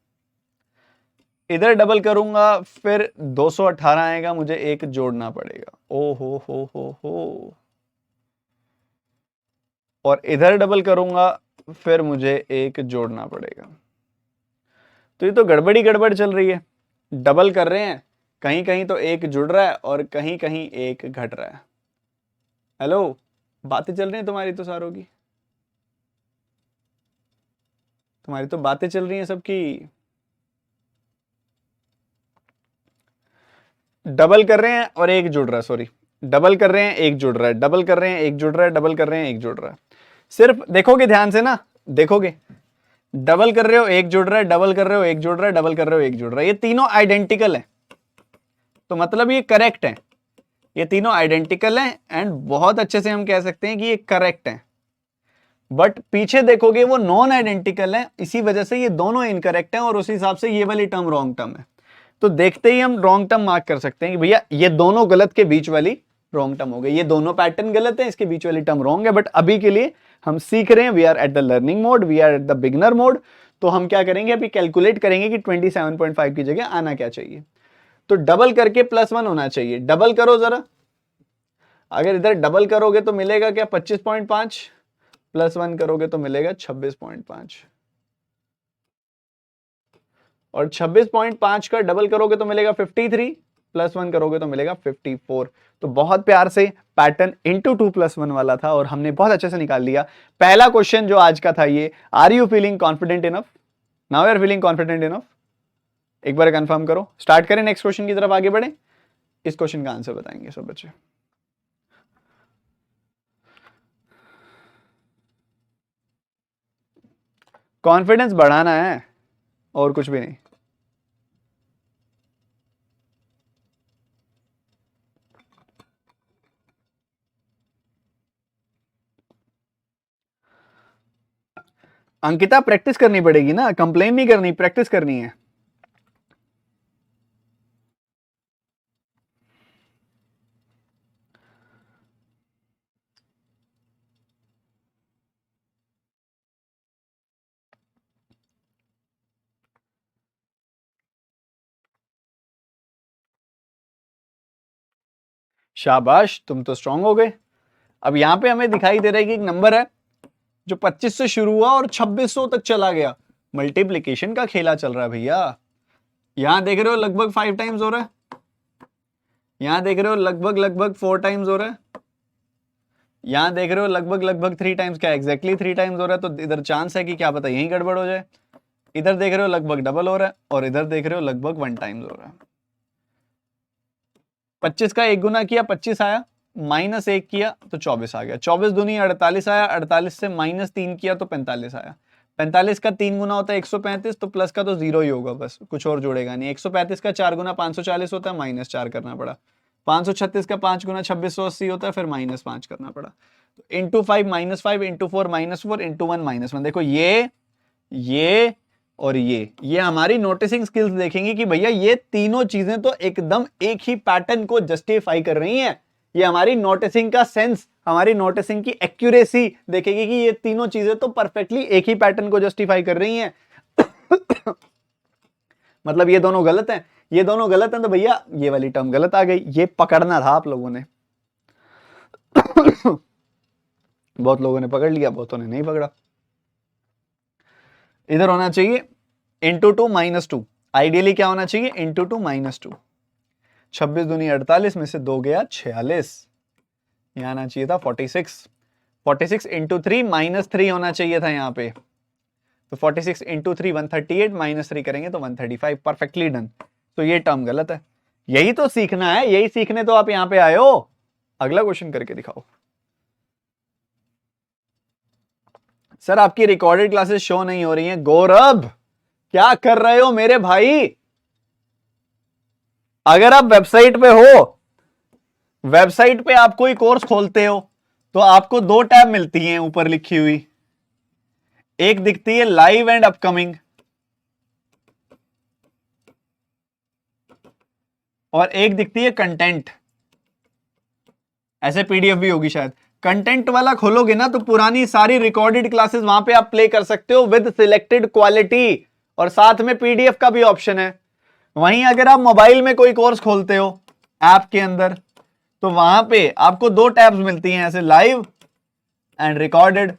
इधर डबल करूंगा फिर 218 आएगा, मुझे एक जोड़ना पड़ेगा। ओ हो। और इधर डबल करूंगा फिर मुझे एक जोड़ना पड़ेगा। तो ये तो गड़बड़ी गड़बड़ चल रही है। डबल कर रहे हैं, कहीं कहीं तो एक जुड़ रहा है और कहीं कहीं एक घट रहा है। हेलो, बातें चल रही हैं तुम्हारी तो सारों की, तुम्हारी तो बातें चल रही हैं सबकी। डबल कर रहे हैं और एक जुड़ रहा है, सॉरी डबल कर रहे हैं एक जुड़ रहा है, डबल कर रहे हैं एक जुड़ रहा है, डबल कर रहे हैं एक जुड़ रहा है। सिर्फ देखोगे ध्यान से ना, देखोगे डबल कर रहे हो एक जुड़ रहा है, डबल कर रहे हो एक जुड़ रहा है, डबल कर रहे हो एक जुड़ रहा है, ये तीनों आइडेंटिकल है, तो मतलब ये करेक्ट है। ये तीनों आइडेंटिकल हैं एंड बहुत अच्छे से हम कह सकते हैं कि ये करेक्ट है। बट पीछे देखोगे वो नॉन आइडेंटिकल है, इसी वजह से ये दोनों इनकरेक्ट हैं और उसी हिसाब से ये वाली टर्म रॉन्ग टर्म है। तो देखते ही हम रॉन्ग टर्म मार्क कर सकते हैं कि भैया ये दोनों गलत के बीच वाली रॉन्ग टर्म हो गई, ये दोनों पैटर्न गलत है, इसके बीच वाली टर्म रॉन्ग है। बट अभी के लिए हम सीख रहे हैं, we are at the learning mode, we are at the beginner mode. तो हम क्या करेंगे, अभी कैलकुलेट करेंगे कि 27.5 की जगह आना क्या चाहिए। तो डबल करके +1 होना चाहिए। डबल करो जरा, अगर इधर डबल करोगे तो मिलेगा क्या 25.5, +1 करोगे तो मिलेगा 26.5, और 26.5 का डबल करोगे तो मिलेगा 53, +1 करोगे तो मिलेगा 54। तो बहुत प्यार से पैटर्न इंटू 2+1 वाला था और हमने बहुत अच्छे से निकाल लिया। पहला क्वेश्चन जो आज का था ये, are you feeling confident enough? Now you are feeling confident enough? एक बार कंफर्म करो। स्टार्ट करें, नेक्स्ट क्वेश्चन की तरफ आगे बढ़े। इस क्वेश्चन का आंसर बताएंगे सब बच्चे। कॉन्फिडेंस बढ़ाना है और कुछ भी नहीं। अंकिता प्रैक्टिस करनी पड़ेगी ना, कंप्लेन नहीं करनी, प्रैक्टिस करनी है। शाबाश, तुम तो स्ट्रांग हो गए। अब यहां पे हमें दिखाई दे रहा है कि एक नंबर है जो 25 से शुरू हुआ और 2600 तक चला गया। मल्टीप्लीकेशन का खेला चल रहा है भैया। यहां देख रहे हो लगभग 5 टाइम्स हो रहा है, यहां देख रहे हो लगभग लगभग 4 टाइम्स हो रहा है, यहां देख रहे हो लगभग लगभग 3 टाइम्स, क्या एग्जैक्टली 3 टाइम्स हो रहा है। तो इधर चांस है कि क्या पता यही गड़बड़ हो जाए। इधर देख रहे हो लगभग डबल हो रहा है और इधर देख रहे हो लगभग 1 टाइम्स हो रहा है। 25 का एक गुना किया 25 आया, -1 किया तो 24 आ गया, 24 दूनी 48 आया, 48 से -3 किया तो 45 आया। 45 का 3 गुना होता है 135, तो प्लस का तो 0 ही होगा, बस कुछ और जुड़ेगा नहीं। 135 का 4 गुना 540 होता है, -4 करना पड़ा। 536 का 5 गुना 2680 होता है, फिर -5 करना पड़ा। तो इंटू 5 -5, इंटू 4 -4, इंटू 1 -1। देखो ये और ये हमारी नोटिसिंग स्किल्स देखेंगे कि भैया ये तीनों चीजें तो एकदम एक ही पैटर्न को जस्टिफाई कर रही हैं। ये हमारी नोटिसिंग का सेंस, हमारी नोटिसिंग की एक्यूरेसी देखेगी कि ये तीनों चीजें तो परफेक्टली एक ही पैटर्न को जस्टिफाई कर रही हैं। मतलब ये दोनों गलत हैं, ये दोनों गलत हैं, तो भैया ये वाली टर्म गलत आ गई। ये पकड़ना था आप लोगों ने। बहुत लोगों ने पकड़ लिया, बहुतों ने नहीं पकड़ा। इधर होना चाहिए इंटू 2 -2, आइडियली क्या होना चाहिए, इंटू 2 -2। 26 दूनी 48 में से 2 गया 46, यहां आना चाहिए था 46। 46 इंटू 3 -3 होना चाहिए था यहाँ पे, तो 46 इंटू 3 138, -3 करेंगे तो 135, परफेक्टली डन। तो ये टर्म गलत है, यही तो सीखना है, यही सीखने तो आप यहाँ पे आए हो। अगला क्वेश्चन करके दिखाओ। सर आपकी रिकॉर्डेड क्लासेस शो नहीं हो रही हैं। गौरव क्या कर रहे हो मेरे भाई? अगर आप वेबसाइट पे हो, वेबसाइट पे आप कोई कोर्स खोलते हो तो आपको दो टैब मिलती हैं ऊपर लिखी हुई, एक दिखती है लाइव एंड अपकमिंग, और एक दिखती है कंटेंट। ऐसे पीडीएफ भी होगी शायद। कंटेंट वाला खोलोगे ना तो पुरानी सारी रिकॉर्डेड क्लासेस वहां पे आप प्ले कर सकते हो विद सिलेक्टेड क्वालिटी, और साथ में पीडीएफ का भी ऑप्शन है। वहीं अगर आप मोबाइल में कोई कोर्स खोलते हो ऐप के अंदर, तो वहां पे आपको दो टैब्स मिलती हैं ऐसे, लाइव एंड रिकॉर्डेड।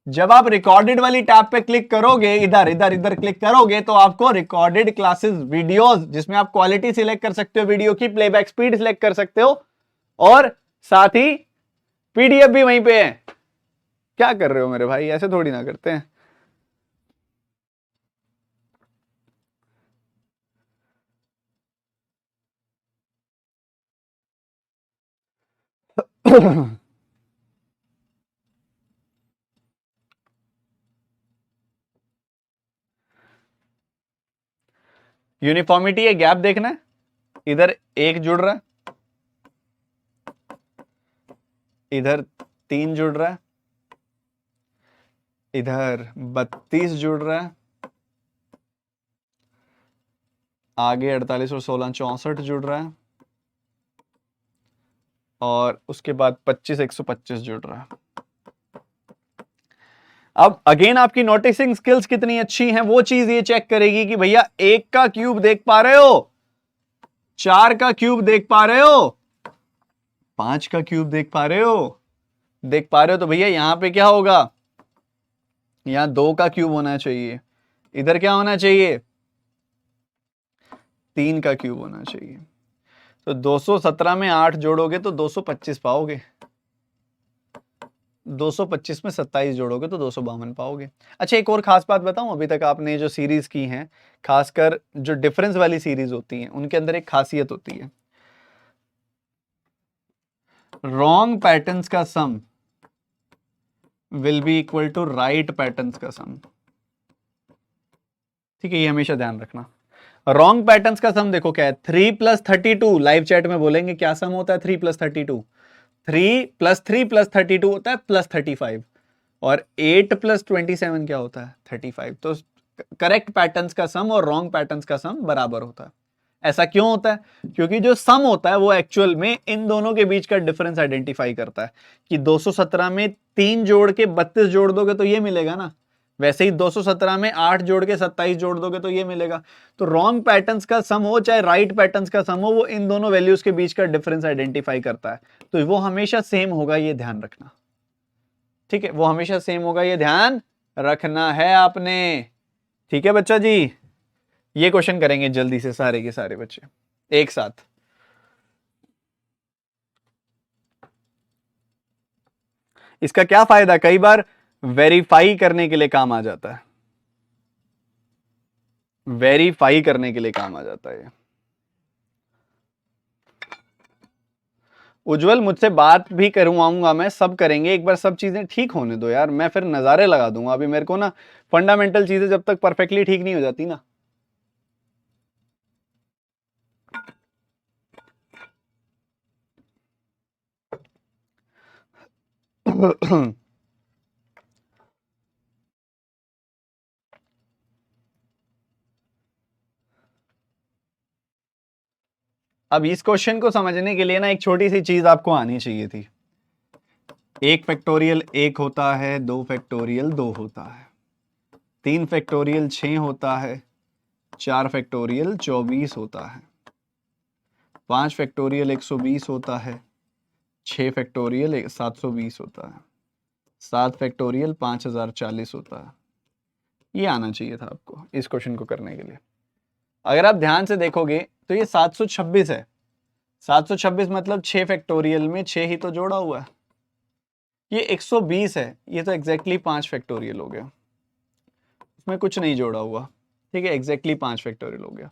जब आप रिकॉर्डेड वाली टैब पे क्लिक करोगे, इधर इधर इधर क्लिक करोगे, तो आपको रिकॉर्डेड क्लासेस वीडियोस, जिसमें आप क्वालिटी सिलेक्ट कर सकते हो, वीडियो की प्लेबैक स्पीड सिलेक्ट कर सकते हो, और साथ ही पीडीएफ भी वहीं पे है। क्या कर रहे हो मेरे भाई? ऐसे थोड़ी ना करते हैं। यूनिफॉर्मिटी है, गैप देखना है। इधर एक जुड़ रहा है, इधर 3 जुड़ रहा है, इधर 32 जुड़ रहा है, आगे 48 और 16 64 जुड़ रहा है, और उसके बाद 25 125 जुड़ रहा है। अब अगेन आपकी नोटिसिंग स्किल्स कितनी अच्छी हैं, वो चीज ये चेक करेगी कि भैया 1 का क्यूब देख पा रहे हो, 4 का क्यूब देख पा रहे हो, 5 का क्यूब देख पा रहे हो, तो भैया यहां पे क्या होगा, यहां 2 का क्यूब होना चाहिए, इधर क्या होना चाहिए, 3 का क्यूब होना चाहिए। तो 217 में 8 जोड़ोगे तो 225 पाओगे, 225 में 27 जोड़ोगे तो 252 पाओगे। अच्छा एक और खास बात बताऊं, अभी तक आपने जो सीरीज की हैं, खासकर जो डिफरेंस वाली सीरीज होती हैं, उनके अंदर एक खासियत होती है, रॉन्ग पैटर्न्स का sum will be equal to right patterns का सम। ठीक है, ये हमेशा ध्यान रखना। रॉन्ग पैटर्न्स का सम देखो क्या है, 3 + 32, लाइव चैट में बोलेंगे क्या सम होता है 3 + 32, 3 + 3 + 32 होता है +35, और 8 + 27 क्या होता है 35। तो करेक्ट पैटर्न्स का सम और रॉन्ग पैटर्न्स का सम बराबर होता है। ऐसा क्यों होता है? क्योंकि जो सम होता है वो एक्चुअल में इन दोनों के बीच का डिफरेंस आइडेंटिफाई करता है, कि 217 में 3 जोड़ के 32 जोड़ दोगे तो ये मिलेगा ना, वैसे ही 217 में 8 जोड़ के 27 जोड़ दोगे तो ये मिलेगा। तो रॉन्ग पैटर्न्स का सम हो चाहे राइट पैटर्न्स का सम हो, वो इन दोनों वैल्यूज के बीच का डिफरेंस आइडेंटिफाई करता है, तो वो हमेशा सेम होगा, ये ध्यान रखना। ठीक है, वो हमेशा सेम होगा, ये ध्यान रखना है आपने। ठीक है बच्चा जी, ये क्वेश्चन करेंगे जल्दी से सारे के सारे बच्चे एक साथ। इसका क्या फायदा, कई बार वेरीफाई करने के लिए काम आ जाता है, वेरीफाई करने के लिए काम आ जाता है। उज्जवल मुझसे बात भी करवाऊंगा मैं, सब करेंगे, एक बार सब चीजें ठीक होने दो यार, मैं फिर नजारे लगा दूंगा। अभी मेरे को ना फंडामेंटल चीजें जब तक परफेक्टली ठीक नहीं हो जाती ना। अब इस क्वेश्चन को समझने के लिए ना एक छोटी सी चीज आपको आनी चाहिए थी। 1 फैक्टोरियल 1 होता है, 2 फैक्टोरियल 2 होता है, 3 फैक्टोरियल 6 होता है, 4 फैक्टोरियल 24 होता है, 5 फैक्टोरियल 120 होता है, 6 फैक्टोरियल 720 होता है, 7 फैक्टोरियल 5040 होता है। ये आना चाहिए था आपको इस क्वेश्चन को करने के लिए। अगर आप ध्यान से देखोगे तो ये 726 है, 726 मतलब 6 फैक्टोरियल में 6 ही तो जोड़ा हुआ है, ये 120 है, ये तो एग्जैक्टली 5 फैक्टोरियल हो गया, इसमें कुछ नहीं जोड़ा हुआ, ठीक है, एग्जैक्टली 5 फैक्टोरियल हो गया।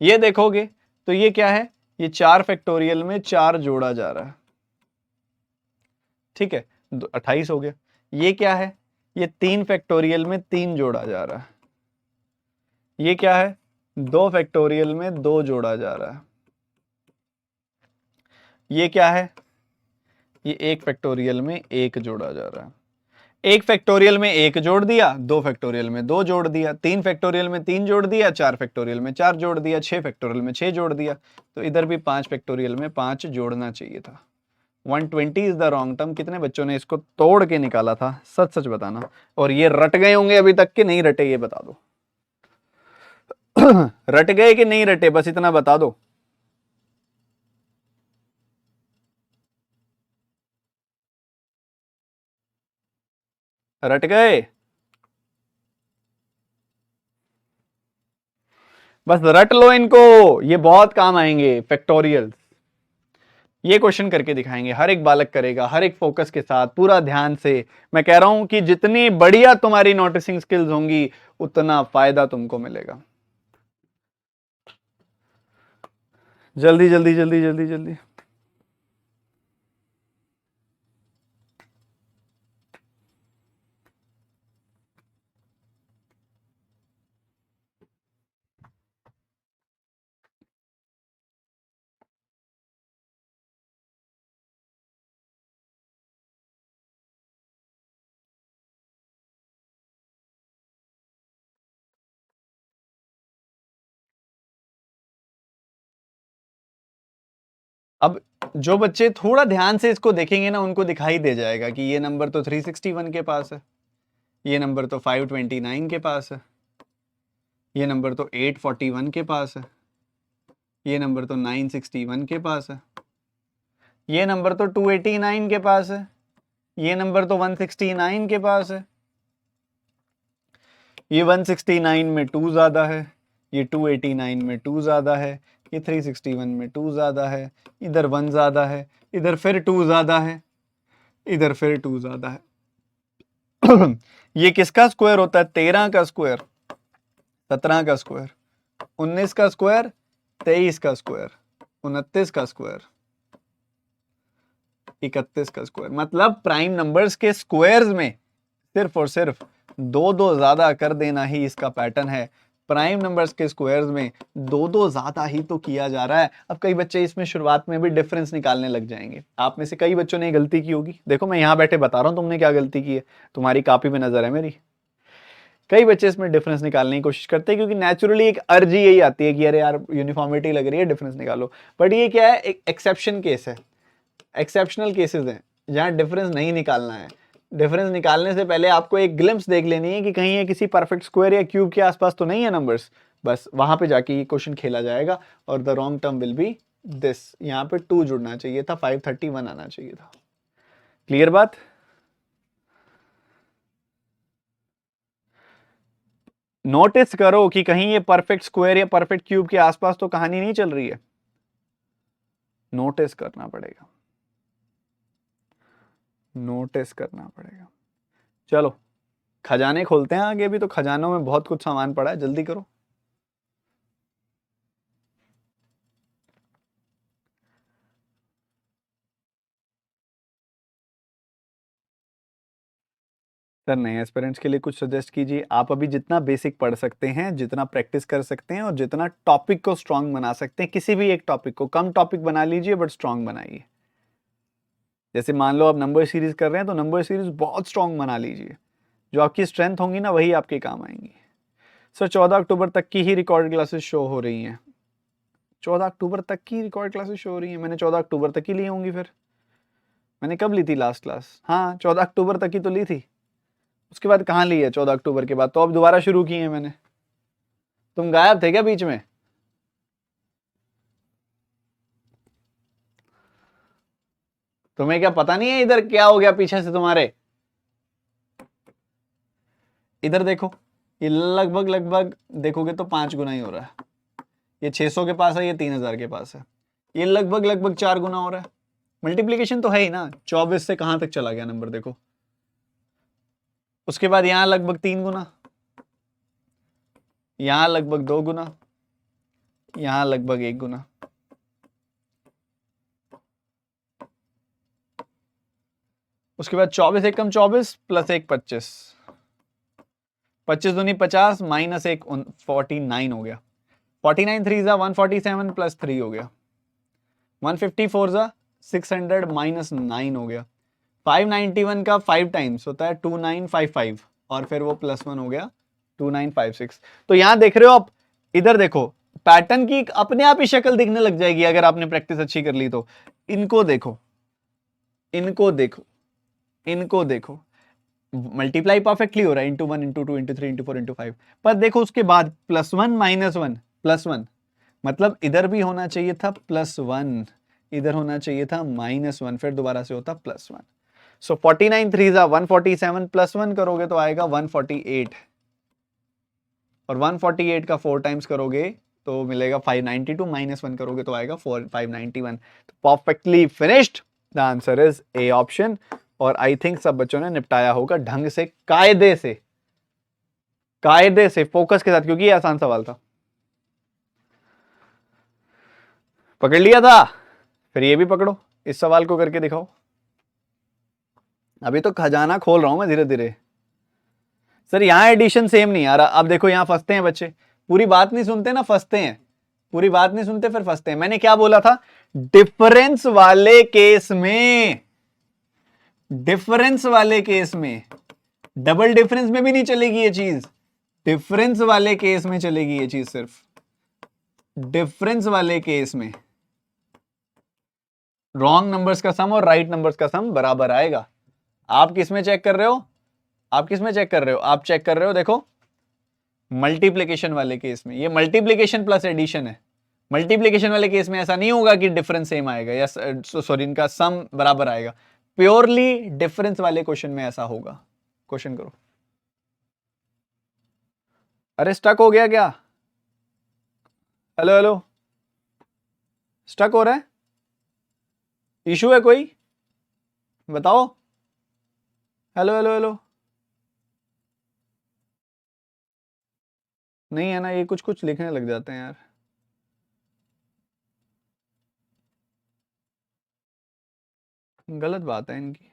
ये देखोगे तो ये क्या है, ये 4 फैक्टोरियल में 4 जोड़ा जा रहा है, ठीक है, 28 हो गया। ये क्या है, ये 3 फैक्टोरियल में 3 जोड़ा जा रहा है। ये क्या है, 2 फैक्टोरियल में 2 जोड़ा जा रहा है। ये क्या है, ये 1 फैक्टोरियल में 1 जोड़ा जा रहा है। 1 फैक्टोरियल में 1 जोड़ दिया, 2 फैक्टोरियल में 2 जोड़ दिया, 3 फैक्टोरियल में 3 जोड़ दिया, 4 फैक्टोरियल में 4 जोड़ दिया, 6 फैक्टोरियल में 6 जोड़ दिया, तो इधर भी 5 फैक्टोरियल में 5 जोड़ना चाहिए था। 120 इज द रॉन्ग टर्म। कितने बच्चों ने इसको तोड़ के निकाला था, सच सच बताना। और ये रट गए होंगे अभी तक कि नहीं रटे, ये बता दो। रट गए कि नहीं रटे, बस इतना बता दो। रट गए, बस रट लो इनको, ये बहुत काम आएंगे फैक्टोरियल। ये क्वेश्चन करके दिखाएंगे, हर एक बालक करेगा, हर एक फोकस के साथ, पूरा ध्यान से। मैं कह रहा हूं कि जितनी बढ़िया तुम्हारी नोटिसिंग स्किल्स होंगी उतना फायदा तुमको मिलेगा। जल्दी जल्दी जल्दी जल्दी जल्दी। अब जो बच्चे थोड़ा ध्यान से इसको देखेंगे ना, उनको दिखाई दे जाएगा कि ये नंबर तो 361 के पास है, ये नंबर तो 529 के पास है, ये नंबर तो 841 के पास है, ये नंबर तो 961 के पास है, ये नंबर तो 289 के पास है, ये नंबर तो 169 के पास है, ये 169 में 2 ज्यादा है, ये 289 में 2 ज्यादा है, ये 361 में 2 ज्यादा है, इधर 1 ज्यादा है, इधर फिर 2 ज्यादा है, इधर फिर 2 ज्यादा है। ये किसका स्क्वायर होता है, 13 का स्क्वायर, 17 का स्क्वायर, 19 का स्क्वायर, 23 का स्क्वायर, 29 का स्क्वायर, 31 का स्क्वायर। मतलब प्राइम नंबर्स के स्क्वायर्स में सिर्फ और सिर्फ 2 ज्यादा कर देना ही इसका पैटर्न है। प्राइम नंबर्स के स्क्वायर्स में 2 ज्यादा ही तो किया जा रहा है। अब कई बच्चे इसमें शुरुआत में भी डिफरेंस निकालने लग जाएंगे। आप में से कई बच्चों ने गलती की होगी। देखो मैं यहां बैठे बता रहा हूं तुमने क्या गलती की है, तुम्हारी कॉपी में नजर है मेरी। कई बच्चे इसमें डिफरेंस निकालने की कोशिश करते हैं क्योंकि नेचुरली एक अर्ज यही आती है कि अरे यार यूनिफॉर्मिटी लग रही है, डिफरेंस निकालो। बट ये क्या है, एक एक्सेप्शन केस है, एक्सेप्शनल केसेस हैं जहां डिफरेंस नहीं निकालना है। डिफरेंस निकालने से पहले आपको एक ग्लिम्स देख लेनी है कि कहीं ये किसी परफेक्ट स्क्वायर या क्यूब के आसपास तो नहीं है नंबर्स। बस वहां पे जाके ये क्वेश्चन खेला जाएगा और the wrong term will be this. यहाँ पे 2 जुड़ना चाहिए था, 531 आना चाहिए था। क्लियर बात? नोटिस करो कि कहीं ये परफेक्ट स्क्वायर या परफेक्ट क्यूब के आसपास तो कहानी नहीं चल रही है। नोटिस करना पड़ेगा, नोटिस करना पड़ेगा। चलो खजाने खोलते हैं आगे, भी तो खजानों में बहुत कुछ सामान पड़ा है, जल्दी करो। सर नए एस्पिरेंट्स के लिए कुछ सजेस्ट कीजिए। आप अभी जितना बेसिक पढ़ सकते हैं, जितना प्रैक्टिस कर सकते हैं और जितना टॉपिक को स्ट्रांग बना सकते हैं, किसी भी एक टॉपिक को, कम टॉपिक बना लीजिए बट स्ट्रांग बनाइए। जैसे मान लो आप नंबर सीरीज कर रहे हैं तो नंबर सीरीज बहुत स्ट्रांग बना लीजिए। जो आपकी स्ट्रेंथ होंगी ना वही आपके काम आएंगी। सर 14 अक्टूबर तक की ही रिकॉर्ड क्लासेस शो हो रही हैं। 14 अक्टूबर तक की रिकॉर्ड क्लासेस शो हो रही हैं? मैंने 14 अक्टूबर तक ही ली होंगी। फिर मैंने कब ली थी लास्ट क्लास? हाँ 14 अक्टूबर तक ही तो ली थी। उसके बाद कहाँ ली है? 14 अक्टूबर के बाद तो अब दोबारा शुरू की है मैंने। तुम गायब थे क्या बीच में? तुम्हें क्या पता नहीं है इधर क्या हो गया पीछे से तुम्हारे? इधर देखो, ये लगभग लगभग देखोगे तो 5 गुना ही हो रहा है। ये 600 के पास है, ये 3000 के पास है। ये लगभग लगभग 4 गुना हो रहा है। मल्टीप्लीकेशन तो है ही ना, 24 से कहां तक चला गया नंबर देखो। उसके बाद यहां लगभग 3 गुना, यहां लगभग 2 गुना, यहां लगभग 1 गुना। उसके बाद 24 एकम 24 प्लस 1 25, 25 दूनी 50 माइनस 1 49 हो गया। 49 3 जा 147 प्लस 3 हो गया। 154 जा 600 माइनस 9 हो गया। 591 का 5 टाइम्स होता है 2955 और फिर वो +1 हो गया 2956। तो यहां देख रहे हो आप, इधर देखो पैटर्न की अपने आप ही शक्ल दिखने लग जाएगी अगर आपने प्रैक्टिस अच्छी कर ली तो। इनको देखो, इनको देखो, इनको देखो, मल्टीप्लाई परफेक्टली हो रहा है, *1 *2 *3 *4 *5। पर देखो उसके बाद +1 -1 +1, मतलब इधर भी होना चाहिए था +1, इधर होना चाहिए था -1, फिर दोबारा से होता +1। सो 49 3 जा 147 +1 करोगे तो आएगा 148, और 148 का 4 टाइम्स करोगे तो मिलेगा 592, -1 करोगे तो आएगा 591। तो perfectly finished, the answer is A option. और आई थिंक सब बच्चों ने निपटाया होगा ढंग से, कायदे से, कायदे से, फोकस के साथ, क्योंकि ये आसान सवाल था। पकड़ लिया था, फिर ये भी पकड़ो, इस सवाल को करके दिखाओ। अभी तो खजाना खोल रहा हूं मैं धीरे धीरे। सर यहां एडिशन सेम नहीं आ रहा, अब देखो यहां फंसते हैं बच्चे, पूरी बात नहीं सुनते ना, फंसते हैं, पूरी बात नहीं सुनते फिर फंसते हैं। मैंने क्या बोला था, डिफरेंस वाले केस में, डिफरेंस वाले केस में, डबल डिफरेंस में भी नहीं चलेगी ये चीज, डिफरेंस वाले केस में चलेगी ये चीज, सिर्फ डिफरेंस वाले केस में रॉन्ग नंबर्स का सम और राइट नंबर्स का सम बराबर आएगा। आप किस में चेक कर रहे हो, आप किस में चेक कर रहे हो, आप चेक कर रहे हो देखो मल्टीप्लिकेशन वाले केस में, ये मल्टीप्लिकेशन प्लस एडिशन है। मल्टीप्लिकेशन वाले केस में ऐसा नहीं होगा कि डिफरेंस सेम आएगा या सॉरी इनका सम बराबर आएगा, प्योरली डिफरेंस वाले क्वेश्चन में ऐसा होगा। क्वेश्चन करो। अरे स्टक हो गया क्या, हेलो हेलो, स्टक हो रहा है, इशू है कोई, बताओ, हेलो हेलो हेलो। नहीं है ना, ये कुछ कुछ लिखने लग जाते हैं यार, गलत बात है इनकी।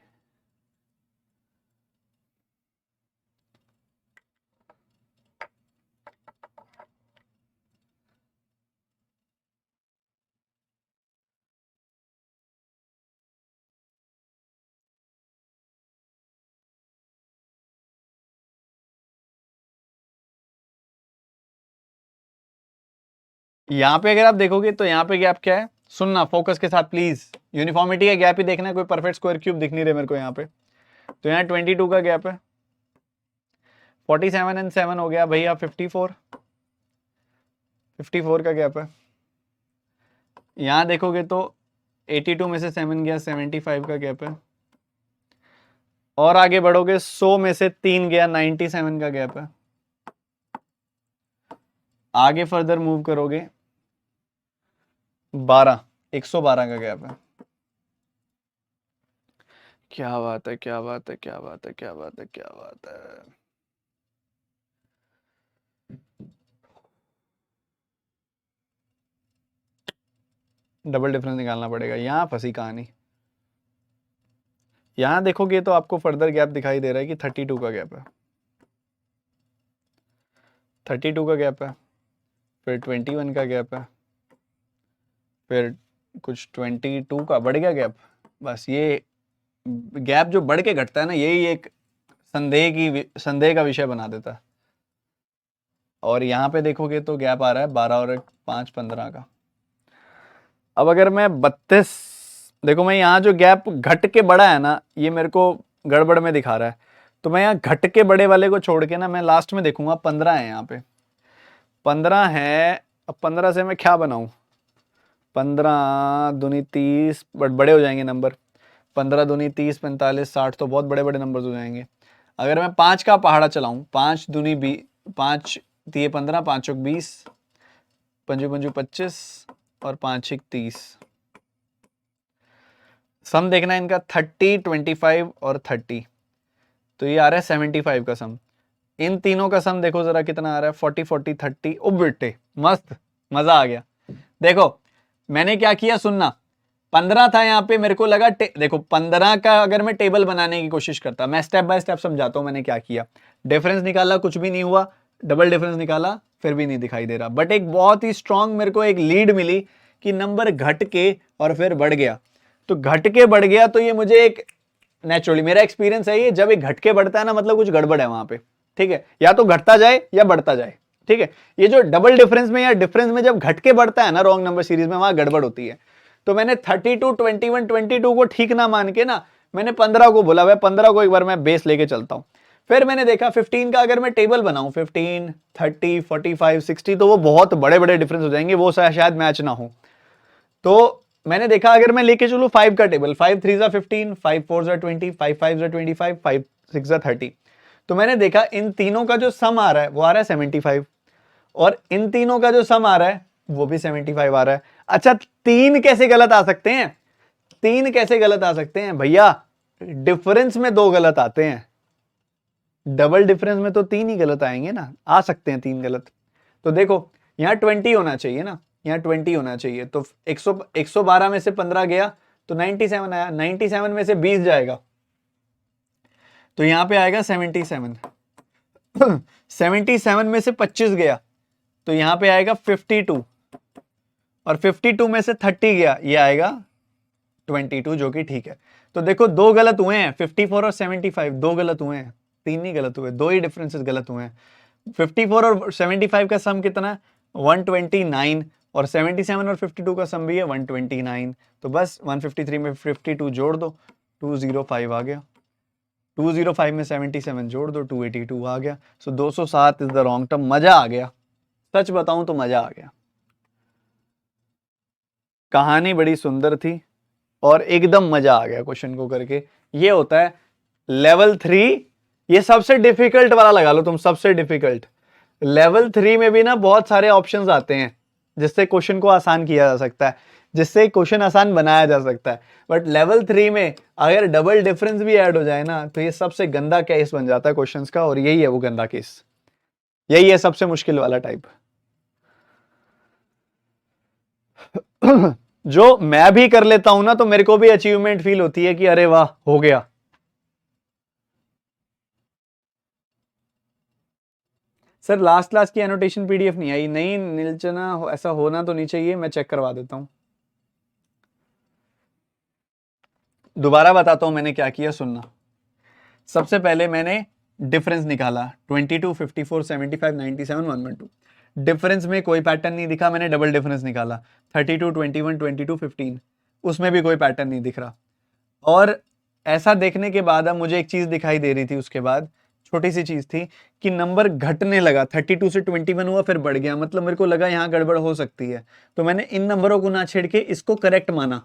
यहाँ पे अगर आप देखोगे तो यहाँ पे गैप क्या है, सुनना फोकस के साथ प्लीज, यूनिफॉर्मिटी का गैप ही देखना है, कोई परफेक्ट स्क्वायर क्यूब दिख नहीं रहे मेरे को यहाँ पे। तो यहाँ 22 का गैप है, 47 एंड 7 हो गया भैया 54, 54 का गैप है। यहाँ देखोगे तो 82 में से 7 गया, 75 का गैप है। और आगे बढ़ोगे 100 में से 3 गया, 97 का गैप है। आगे फर्दर मूव करोगे 12, 112 का गैप है। क्या बात है, क्या बात है, क्या बात है, क्या बात है, क्या बात है। डबल डिफरेंस निकालना पड़ेगा, यहां फंसी कहानी। यहां देखोगे तो आपको फर्दर गैप दिखाई दे रहा है कि 32 का गैप है, 32 का गैप है, फिर 21 का गैप है, फिर कुछ 22 का बढ़ गया गैप। बस ये गैप जो बढ़ के घटता है ना, यही एक संदेह का विषय बना देता है। और यहाँ पे देखोगे तो गैप आ रहा है 12 और 5 15 का। अब अगर मैं 32, देखो मैं यहाँ जो गैप घट के बड़ा है ना, ये मेरे को गड़बड़ में दिखा रहा है, तो मैं यहाँ घट के बड़े वाले को छोड़ के ना मैं लास्ट में देखूंगा 15 है यहाँ पे, 15 है। अब 15 से मैं क्या बनाऊं, 15 दूनी 30, बट बड़े हो जाएंगे नंबर, 15 दूनी 30 45 60, तो बहुत बड़े बड़े नंबर्स हो जाएंगे। अगर मैं 5 का पहाड़ा चलाऊं, 5 दूनी 5 दिए 15, 5 चौक 20, पंजू पंजू 25 और 5 6 30, सम देखना है इनका 30, 25 और 30, तो ये आ रहा है 75 का सम। इन तीनों का सम देखो जरा कितना आ रहा है, 40, 40, 30। ओ बेटे मस्त, मजा आ गया। देखो मैंने क्या किया, सुनना, 15 था यहाँ पे, मेरे को लगा देखो 15 का अगर मैं टेबल बनाने की कोशिश करता, मैं स्टेप बाय स्टेप समझाता हूँ मैंने क्या किया। डिफरेंस निकाला, कुछ भी नहीं हुआ, डबल डिफरेंस निकाला, फिर भी नहीं दिखाई दे रहा, बट एक बहुत ही स्ट्रांग मेरे को एक लीड मिली कि नंबर घट के और फिर बढ़ गया। तो घट के बढ़ गया तो ये मुझे एक नेचुरली, मेरा एक्सपीरियंस है ये, जब एक घट के बढ़ता है ना मतलब कुछ गड़बड़ है वहां पे, ठीक है, या तो घटता जाए या बढ़ता जाए, ठीक है। ये जो डबल डिफरेंस में या डिफरेंस में जब घट के बढ़ता है ना रॉन्ग नंबर सीरीज में, वहां गड़बड़ होती है। तो मैंने 32, 21, 22 को ठीक ना मान के ना मैंने 15 को बोला, भाई 15 को एक बार मैं बेस लेके चलता हूं। फिर मैंने देखा 15 का अगर मैं टेबल बनाऊं, 15, 30, 45, 60, तो वो बहुत बड़े बड़े डिफरेंस हो जाएंगे, वो शायद मैच ना हो। तो मैंने देखा अगर मैं लेके चलूं 5 का टेबल, 5 3 जा 15, 5 4 जा 20, 5 5 जा 25, 5 6 जा 30, तो मैंने देखा इन तीनों का जो सम आ रहा है वो आ रहा है 75, और इन तीनों का जो सम आ रहा है वो भी 75 आ रहा है। अच्छा, तीन कैसे गलत आ सकते हैं, तीन कैसे गलत आ सकते हैं भैया, डिफरेंस में दो गलत आते हैं, डबल डिफरेंस में तो तीन ही गलत आएंगे ना, आ सकते हैं तीन गलत। तो देखो यहां 20 होना चाहिए ना, यहाँ 20 होना चाहिए, तो 112 में से 15 गया तो 97 आया, 97 में से 20 जाएगा तो यहां पे आएगा 77। 77 में से 25 गया तो यहां पे आएगा 52, और 52 में से 30 गया ये आएगा 22, जो कि ठीक है। तो देखो दो गलत हुए हैं, 54 और 75 दो गलत हुए हैं, तीन नहीं गलत हुए, दो ही डिफरेंसेस गलत हुए हैं। 54 और 75 का सम कितना है, 129, और 77 और 52 का सम भी है 129, तो बस 153 में 52 जोड़ दो, 205 आ गया, 205 में 77 जोड़ दो, 282 आ गया। सो 207 इज द रॉन्ग टर्म। मजा आ गया, सच बताऊं तो मजा आ गया, कहानी बड़ी सुंदर थी और एकदम मजा आ गया क्वेश्चन को करके। ये होता है लेवल 3, ये सबसे डिफिकल्ट वाला लगा लो तुम, सबसे डिफिकल्ट। लेवल 3 में भी ना बहुत सारे ऑप्शंस आते हैं जिससे क्वेश्चन को आसान किया जा सकता है, जिससे क्वेश्चन आसान बनाया जा सकता है, बट लेवल 3 में अगर डबल डिफरेंस भी ऐड हो जाए ना तो ये सबसे गंदा केस बन जाता है क्वेश्चंस का, और यही है वो गंदा केस, यही है सबसे मुश्किल वाला टाइप। जो मैं भी कर लेता हूं ना तो मेरे को भी अचीवमेंट फील होती है कि अरे वाह हो गया। सर लास्ट क्लास की एनोटेशन पीडीएफ नहीं आई, नहीं नीलचना, ऐसा होना तो नहीं चाहिए, मैं चेक करवा देता हूं। दोबारा बताता हूं मैंने क्या किया, सुनना। सबसे पहले मैंने डिफरेंस निकाला, 22, 54, 75, 97, 112। डिफरेंस में कोई पैटर्न नहीं दिखा, मैंने डबल डिफरेंस निकाला, 32, 21, 22, 15, उसमें भी कोई पैटर्न नहीं दिख रहा। और ऐसा देखने के बाद अब मुझे एक चीज दिखाई दे रही थी उसके बाद, छोटी सी चीज थी कि नंबर घटने लगा, 32 से 21 हुआ फिर बढ़ गया, मतलब मेरे को लगा यहां गड़बड़ हो सकती है। तो मैंने इन नंबरों को ना छेड़ के इसको करेक्ट माना,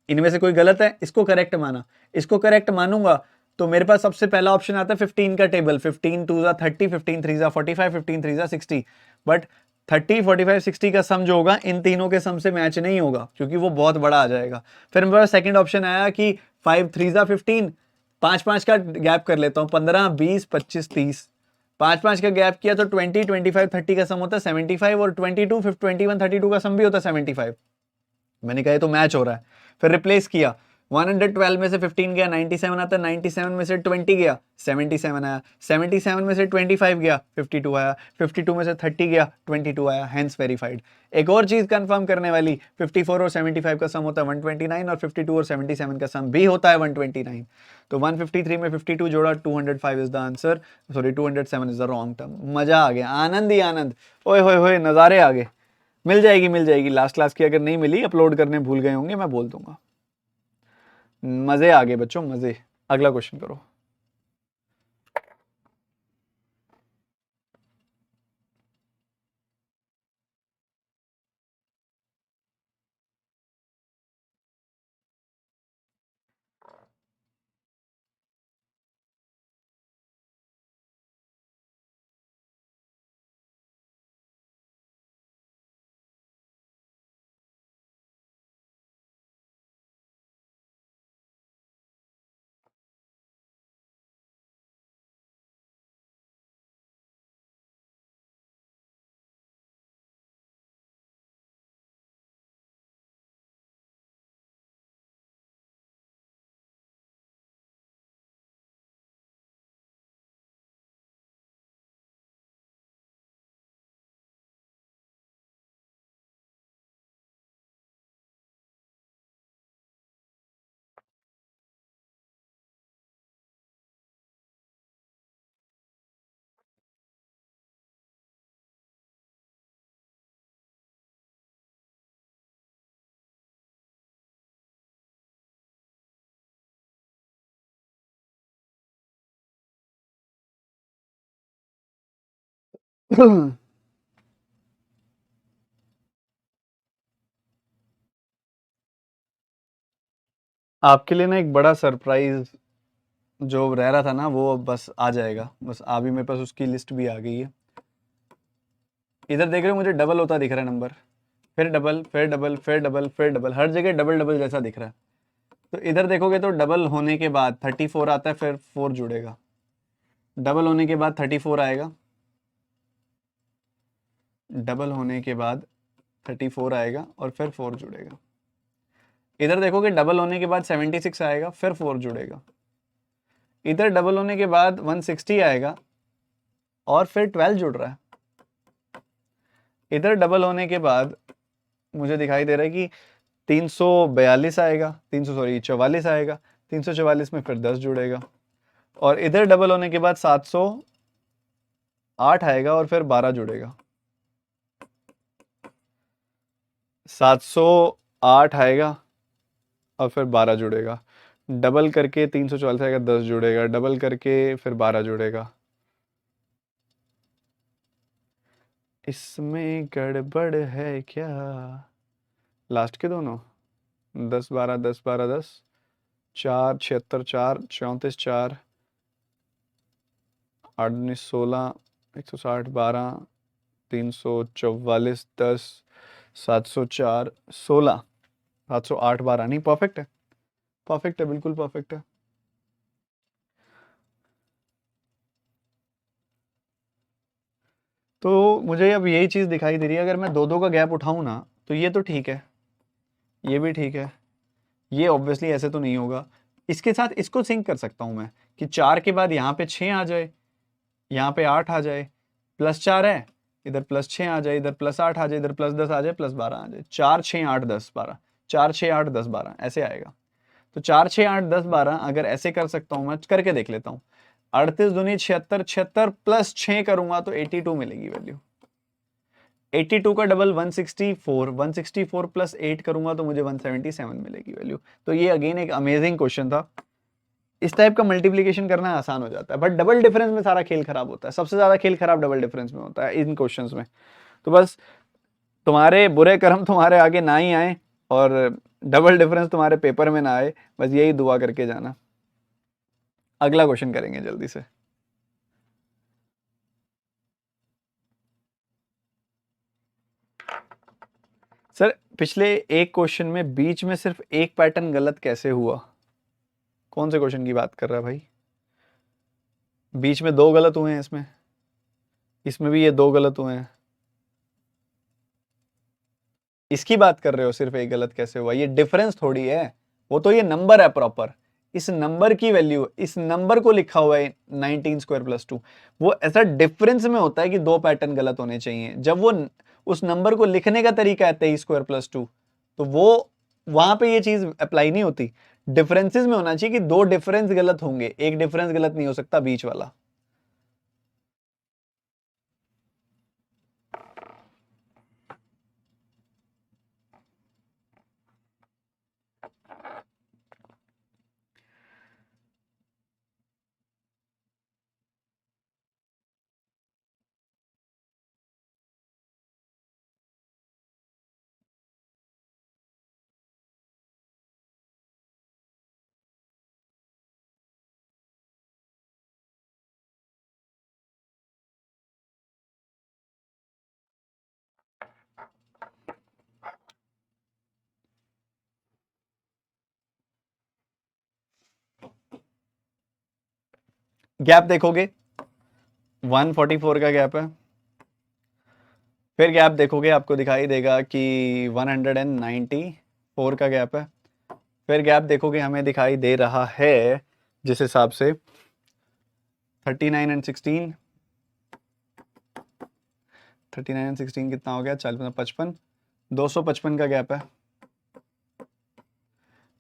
इनमें से कोई गलत है इसको करेक्ट माना, इसको करेक्ट मानूंगा तो मेरे पास सबसे पहला ऑप्शन आता है 15 का टेबल, 15 2 जा 30, 15 3 जा 45, 15 3 जा 60, बट 30, 45, 60 का सम जो होगा इन तीनों के सम से मैच नहीं होगा क्योंकि वो बहुत बड़ा आ जाएगा। फिर मेरे पास सेकंड ऑप्शन आया कि 5 3 जा 15, 5 5 का गैप कर लेता हूँ, 15 20 25 30, 5 5 का गैप किया तो 20 25 30 का सम होता है 75, और 22 21 32 का सम भी होता है 75। मैंने कहा तो मैच हो रहा है, फिर रिप्लेस किया, 112 में से 15 गया 97 आता है, 97 में से 20 गया 77 आया, 77 में से 25 गया 52 आया, 52 में से 30 गया 22 आया, हेंस वेरीफाइड। एक और चीज कंफर्म करने वाली, 54 और 75 का सम होता है 129, और 52 और 77 का सम भी होता है 129, तो 153 में 52 जोड़ा, 205 is the answer, sorry 207 is the wrong term. मजा आ गया, आनंद ही आनंद, ओए होए होए नजारे आ गए। मिल जाएगी मिल जाएगी, लास्ट क्लास की अगर नहीं मिली, अपलोड करने भूल गए होंगे, मैं बोल दूंगा। मजे आ गए बच्चों, मजे। अगला क्वेश्चन करो। आपके लिए ना एक बड़ा सरप्राइज जो रह रहा था ना, वो बस आ जाएगा। बस अभी मेरे पास उसकी लिस्ट भी आ गई है। इधर देख रहे हो, मुझे डबल होता दिख रहा है नंबर, फिर डबल, फिर डबल, फिर डबल, फिर डबल, हर जगह डबल डबल जैसा दिख रहा है। तो इधर देखोगे तो डबल होने के बाद 34 आता है, फिर 4 जुड़ेगा। डबल होने के बाद 34 आएगा, डबल होने के बाद 34 आएगा और फिर 4 जुड़ेगा। इधर देखोगे डबल होने के बाद 76 आएगा, फिर 4 जुड़ेगा। इधर डबल होने के बाद 160 आएगा और फिर 12 जुड़ रहा है। इधर डबल होने के बाद मुझे दिखाई दे रहा है कि 342 आएगा, 44 आएगा, 344 में फिर 10 जुड़ेगा। और इधर डबल होने के बाद 708 आएगा और फिर 12 जुड़ेगा। 708 आएगा और फिर 12 जुड़ेगा। डबल करके 344 आएगा, 10 जुड़ेगा। डबल करके फिर 12 जुड़ेगा। इसमें गड़बड़ है क्या? लास्ट के दोनों 10 12 10 12 10, 4 76 4 34 4 8 19 16 160 12 344 10 704 16 708 12। नहीं, परफेक्ट है, परफेक्ट है, बिल्कुल परफेक्ट है। तो मुझे अब यही चीज़ दिखाई दे रही है, अगर मैं दो दो का गैप उठाऊं ना, तो ये तो ठीक है, ये भी ठीक है, ये ऑब्वियसली ऐसे तो नहीं होगा। इसके साथ इसको सिंक कर सकता हूं मैं कि 4 के बाद यहाँ पे 6 आ जाए, यहाँ पे 8 आ जाए, +4 है, इधर +6 आ जाए, इधर +8 आ जाए, इधर +10 आ जाए, +12 आ जाए। 4 6 8 10 12, 4 6 8 10 12 ऐसे आएगा। तो 4 6 8 10 12 अगर ऐसे कर सकता हूँ, मैं करके देख लेता हूँ। 38 दूनी 76, 76 + 6 करूंगा तो 82 मिलेगी वैल्यू। 82 का डबल 164, 164 + 8 करूंगा तो मुझे 177 मिलेगी वैल्यू। तो ये अगेन एक अमेजिंग क्वेश्चन था। इस टाइप का मल्टीप्लिकेशन करना आसान हो जाता है, बट डबल डिफरेंस में सारा खेल खराब होता है। सबसे ज्यादा खेल खराब डबल डिफरेंस में होता है इन क्वेश्चंस में। तो बस तुम्हारे बुरे कर्म तुम्हारे आगे ना ही आए और डबल डिफरेंस तुम्हारे पेपर में ना आए, बस यही दुआ करके जाना। अगला क्वेश्चन करेंगे जल्दी से। सर, पिछले एक क्वेश्चन में बीच में सिर्फ एक पैटर्न गलत कैसे हुआ? कौन से क्वेश्चन की बात कर रहा है भाई? बीच में 2 गलत हुए हैं इसमें, इसमें भी ये 2 गलत हुए हैं। इसकी बात कर रहे हो सिर्फ एक गलत कैसे हुआ? ये डिफरेंस थोड़ी है, वो तो ये नंबर है प्रॉपर। इस नंबर की वैल्यू, इस नंबर को लिखा हुआ है 19² + 2। वो ऐसा डिफरेंस में होता है कि 2 पैटर्न गलत होने चाहिए। जब वो उस नंबर को लिखने का तरीका है 23² + 2, तो वो वहां पे ये चीज अप्लाई नहीं होती। डिफरेंसेस में होना चाहिए कि 2 डिफरेंस गलत होंगे, एक डिफरेंस गलत नहीं हो सकता बीच वाला। गैप देखोगे 144 का गैप है। फिर गैप देखोगे आपको दिखाई देगा कि 194 का गैप है। फिर गैप देखोगे हमें दिखाई दे रहा है जिस हिसाब से 39 एंड 16, 39 एंड 16 कितना हो गया? 40 55, 255 का गैप है।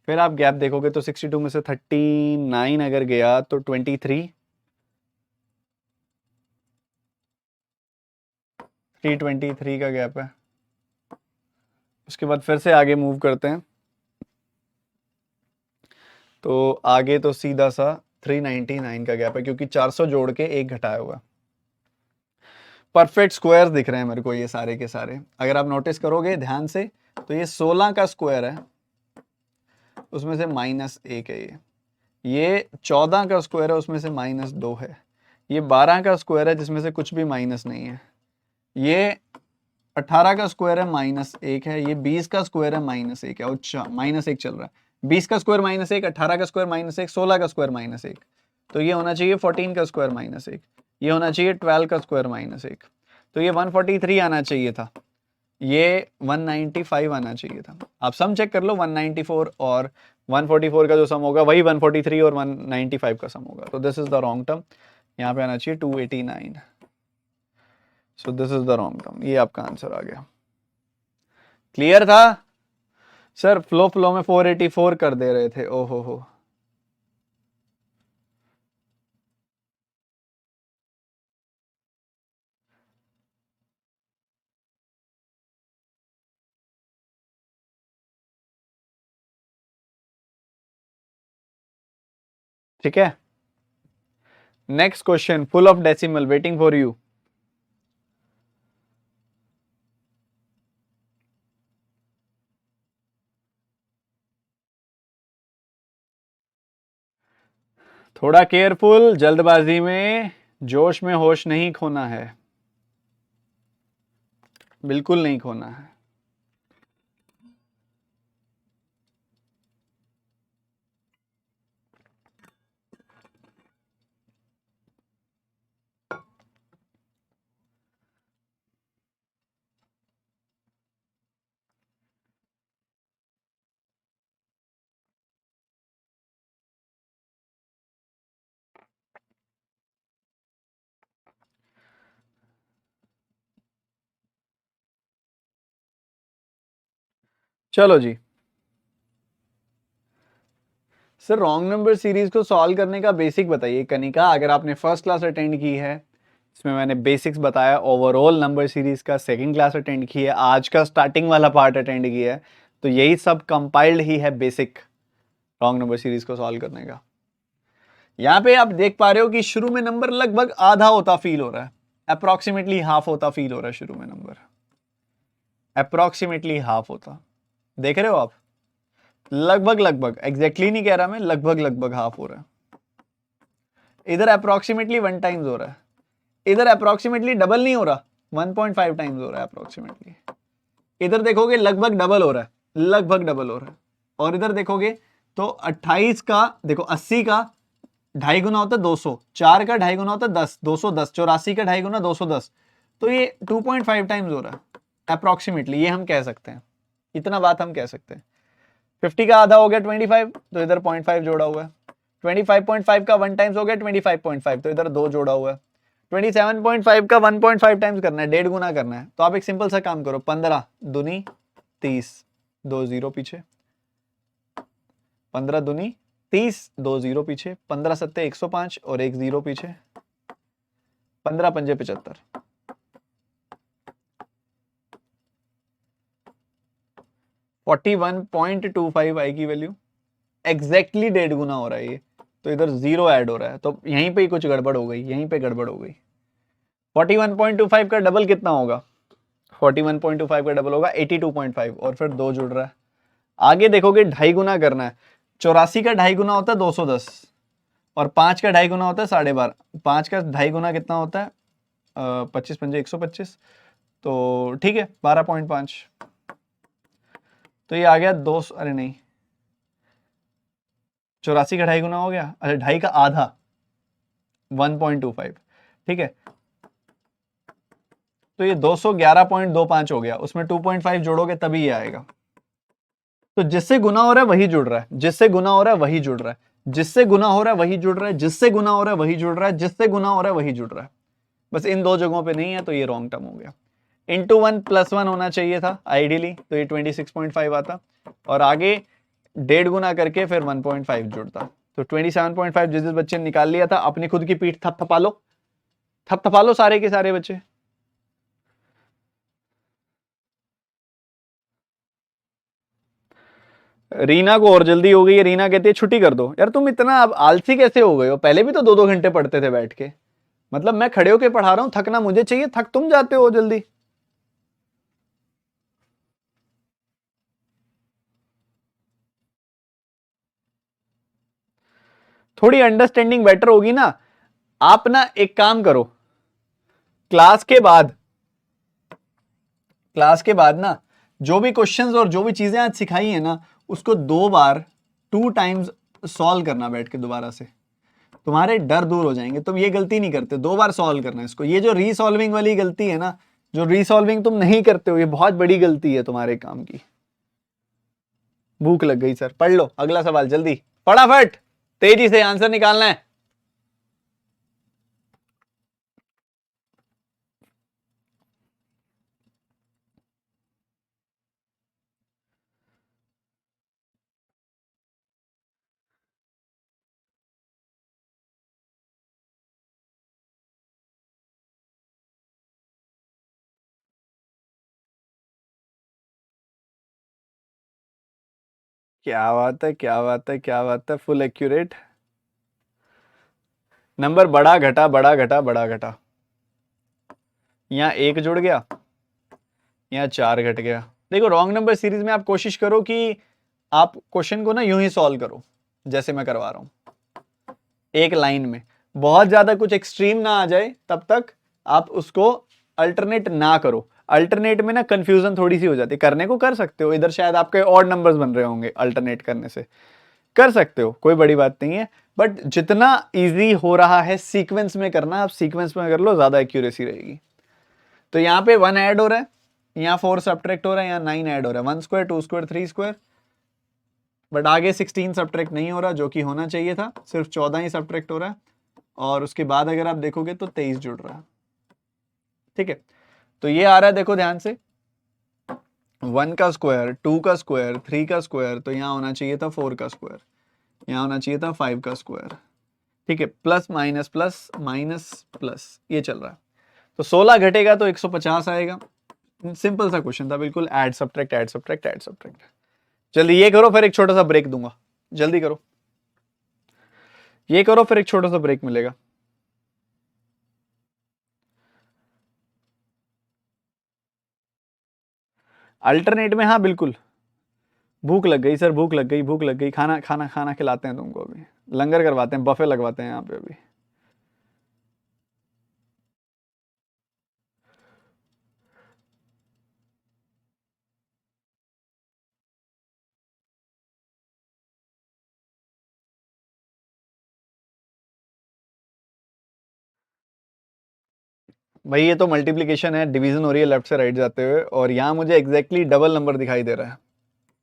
फिर आप गैप देखोगे तो 62 में से 39 अगर गया तो 23, 323 का गैप है। उसके बाद फिर से आगे मूव करते हैं, तो आगे तो सीधा सा 399 का गैप है, क्योंकि 400 जोड़ के एक घटाया हुआ है। परफेक्ट स्क्वायर दिख रहे हैं मेरे को ये सारे के सारे। अगर आप नोटिस करोगे ध्यान से तो ये 16 का स्क्वायर है, उसमें से -1 है। ये 14 का स्क्वायर है, उसमें से -2 है। ये 12 का स्क्वायर है जिसमें से कुछ भी माइनस नहीं है। ये 18 का स्क्वायर है -1 है। ये 20 का स्क्वायर है -1 है। अच्छा -1 चल रहा है। 20 का स्क्वायर -1, 18 का स्क्वायर -1, 16 का स्क्वायर -1। तो ये होना चाहिए 14 का स्क्वायर -1, ये होना चाहिए 12 का स्क्वायर -1। तो ये 143 आना चाहिए था, ये 195 आना चाहिए था। आप सम चेक कर लो, 194 और 144 का जो सम होगा वही 143 और 195 का सम होगा। तो this is the wrong term, यहाँ पे आना चाहिए 289। So this is the wrong term. ये आपका आंसर आ गया। क्लियर था सर? फ्लो में 484 कर दे रहे थे, ओहो हो। ठीक है, next question, full of decimal, waiting for you. थोड़ा केयरफुल, जल्दबाजी में जोश में होश नहीं खोना है, बिल्कुल नहीं खोना है। चलो जी सर, रॉन्ग नंबर सीरीज को सॉल्व करने का बेसिक बताइए। कनिका, अगर आपने फर्स्ट क्लास अटेंड की है, इसमें मैंने बेसिक्स बताया, ओवरऑल नंबर सीरीज का सेकंड क्लास अटेंड की है, आज का स्टार्टिंग वाला पार्ट अटेंड किया है, तो यही सब कंपाइल्ड ही है बेसिक रॉन्ग नंबर सीरीज को सॉल्व करने का। यहाँ पे आप देख पा रहे हो कि शुरू में नंबर लगभग आधा होता फील हो रहा है, अप्रोक्सीमेटली हाफ होता फील हो रहा है शुरू में नंबर, अप्रोक्सीमेटली हाफ होता, देख रहे हो आप? लगभग लगभग, एग्जैक्टली नहीं कह रहा मैं, लगभग लगभग हाफ हो रहा है। इधर अप्रोक्सीमेटली 1 टाइम्स हो रहा है, इधर अप्रोक्सीमेटली डबल नहीं हो रहा, 1.5 टाइम्स हो रहा है अप्रोक्सीमेटली। इधर देखोगे लगभग डबल हो रहा है, लगभग डबल हो रहा है। और इधर देखोगे तो 28 का देखो, 80 का ढाई गुना होता है 200, 4 का ढाई गुना होता है 10, 210, 84 का ढाई गुना 210, तो ये 2.5 टाइम्स हो रहा है अप्रोक्सीमेटली, ये हम कह सकते हैं, इतना बात हम कह सकते हैं। 50 का आधा हो गया 25, तो इधर 0.5 जोड़ा हुआ है। 25.5 का 1 टाइम्स हो गया 25.5, तो इधर 2 जोड़ा हुआ है। 27.5 का 1.5 टाइम्स करना है, 1.5 गुना करना है, तो आप एक सिंपल सा काम करो, 15 दूनी 30, 2 जीरो पीछे, 15 दूनी 30, 2 जीरो पीछे, 15 सत्ते 105 और 1 जीरो पीछे, 15 पंजे 75, 41.25 आई की वैल्यू, एग्जैक्टली 1.5 गुना हो रहा है ये, तो इधर 0 ऐड हो रहा है, तो यहीं पे ही कुछ गड़बड़ हो गई, यहीं पे गड़बड़ हो गई। 41.25 का डबल कितना होगा? 41.25 का डबल होगा 82.5, और फिर 2 जुड़ रहा है। आगे देखोगे ढाई गुना करना है, 84 का ढाई गुना होता है 210, और 5 का ढाई गुना होता है 12.5, 5 का ढाई गुना कितना होता है 25 पंजे 125, तो ठीक है 12.5, तो ये आ गया 200, अरे नहीं 84 का ढाई गुना हो गया, अच्छा ढाई का आधा 1.25, ठीक है, तो ये 211.25 हो गया, उसमें 2.5 जोड़ोगे तभी ये आएगा। तो जिससे गुना हो रहा है वही जुड़ रहा है, जिससे गुना हो रहा है वही जुड़ रहा है, जिससे गुना हो रहा है वही जुड़ रहा है, जिससे गुना हो रहा है वही जुड़ रहा है, जिससे गुना हो रहा है वही जुड़ रहा है, बस इन दो जगहों पे नहीं है, तो ये रॉन्ग टर्म हो गया। इंटू 1 + 1 होना चाहिए था आइडियली, तो ये 26.5 आता, और आगे 1.5 गुना करके फिर 1.5 जुड़ता, तो 27.5 जिस जिस बच्चे ने निकाल लिया था, अपनी खुद की पीठ थपथपा लो, थपथपा लो सारे के सारे बच्चे। रीना को और जल्दी हो गई है, रीना कहती है छुट्टी कर दो। यार तुम इतना अब आलसी कैसे हो गए हो? पहले भी तो 2-2 घंटे पढ़ते थे बैठ के, मतलब मैं खड़े होके पढ़ा रहा हूं, थकना मुझे चाहिए, थक तुम जाते हो जल्दी। थोड़ी अंडरस्टैंडिंग बेटर होगी ना। आप ना एक काम करो, क्लास के बाद, क्लास के बाद ना जो भी क्वेश्चंस और जो भी चीजें आज सिखाई है ना, उसको 2 बार 2 टाइम्स सॉल्व करना बैठ के दोबारा से, तुम्हारे डर दूर हो जाएंगे। तुम ये गलती नहीं करते, 2 बार सॉल्व करना है इसको। ये जो रीसॉल्विंग वाली गलती है ना, जो रीसॉल्विंग तुम नहीं करते हो, ये बहुत बड़ी गलती है तुम्हारे काम की। भूख लग गई सर, पढ़ लो अगला सवाल जल्दी, फटाफट तेजी से आंसर निकालना है। क्या बात है, क्या बात है, क्या बात है, फुल एक्यूरेट। नंबर बड़ा घटा, बड़ा घटा, बड़ा घटा। यहां 1 जुड़ गया, यहाँ 4 घट गया। देखो रॉन्ग नंबर सीरीज में आप कोशिश करो कि आप क्वेश्चन को ना यूं ही सॉल्व करो जैसे मैं करवा रहा हूं, एक लाइन में। बहुत ज्यादा कुछ एक्सट्रीम ना आ जाए तब तक आप उसको अल्टरनेट ना करो। अल्टरनेट में ना कंफ्यूजन थोड़ी सी हो जाती है। करने को कर सकते हो, इधर शायद आपके ऑड नंबर्स बन रहे होंगे, अल्टरनेट करने से कर सकते हो, कोई बड़ी बात नहीं है। बट जितना इजी हो रहा है सीक्वेंस में करना, आप सीक्वेंस में कर लो, ज्यादा एक्यूरेसी रहेगी। तो यहाँ पे 1 ऐड हो रहा है, यहाँ 4 सब्ट्रैक्ट हो रहा है, यहाँ 9 ऐड हो रहा है, 1 स्क्वायर 2 स्क्वायर 3 स्क्वायर। बट आगे 16 सब्ट्रैक्ट नहीं हो रहा, जो कि होना चाहिए था, सिर्फ 14 ही सब्ट्रैक्ट हो रहा है। और उसके बाद अगर आप देखोगे तो 23 जुड़ रहा है। ठीक है, तो ये आ रहा है, देखो ध्यान से, 1 का स्क्वायर, 2 का स्क्वायर, 3 का स्क्वायर, तो यहाँ होना चाहिए था 4 का स्क्वायर, यहाँ होना चाहिए था 5 का स्क्वायर। ठीक है, plus minus plus minus plus, ये चल रहा है। तो 16 घटेगा तो 150 आएगा। सिंपल सा क्वेश्चन था बिल्कुल, add subtract add subtract add subtract. चलिए ये करो, फिर एक छोटा सा ब्रेक दूंगा, जल्दी करो, ये करो फिर एक छोटा सा ब्रेक मिलेगा। अल्टरनेट में, हाँ बिल्कुल। भूख लग गई सर, भूख लग गई, भूख लग गई, खाना खाना खाना खिलाते हैं तुमको अभी, लंगर करवाते हैं, बफे लगवाते हैं यहाँ पे अभी। भाई ये तो मल्टीप्लीकेशन है, डिवीजन हो रही है लेफ्ट से राइट जाते हुए, और यहाँ मुझे एग्जैक्टली डबल नंबर दिखाई दे रहा है,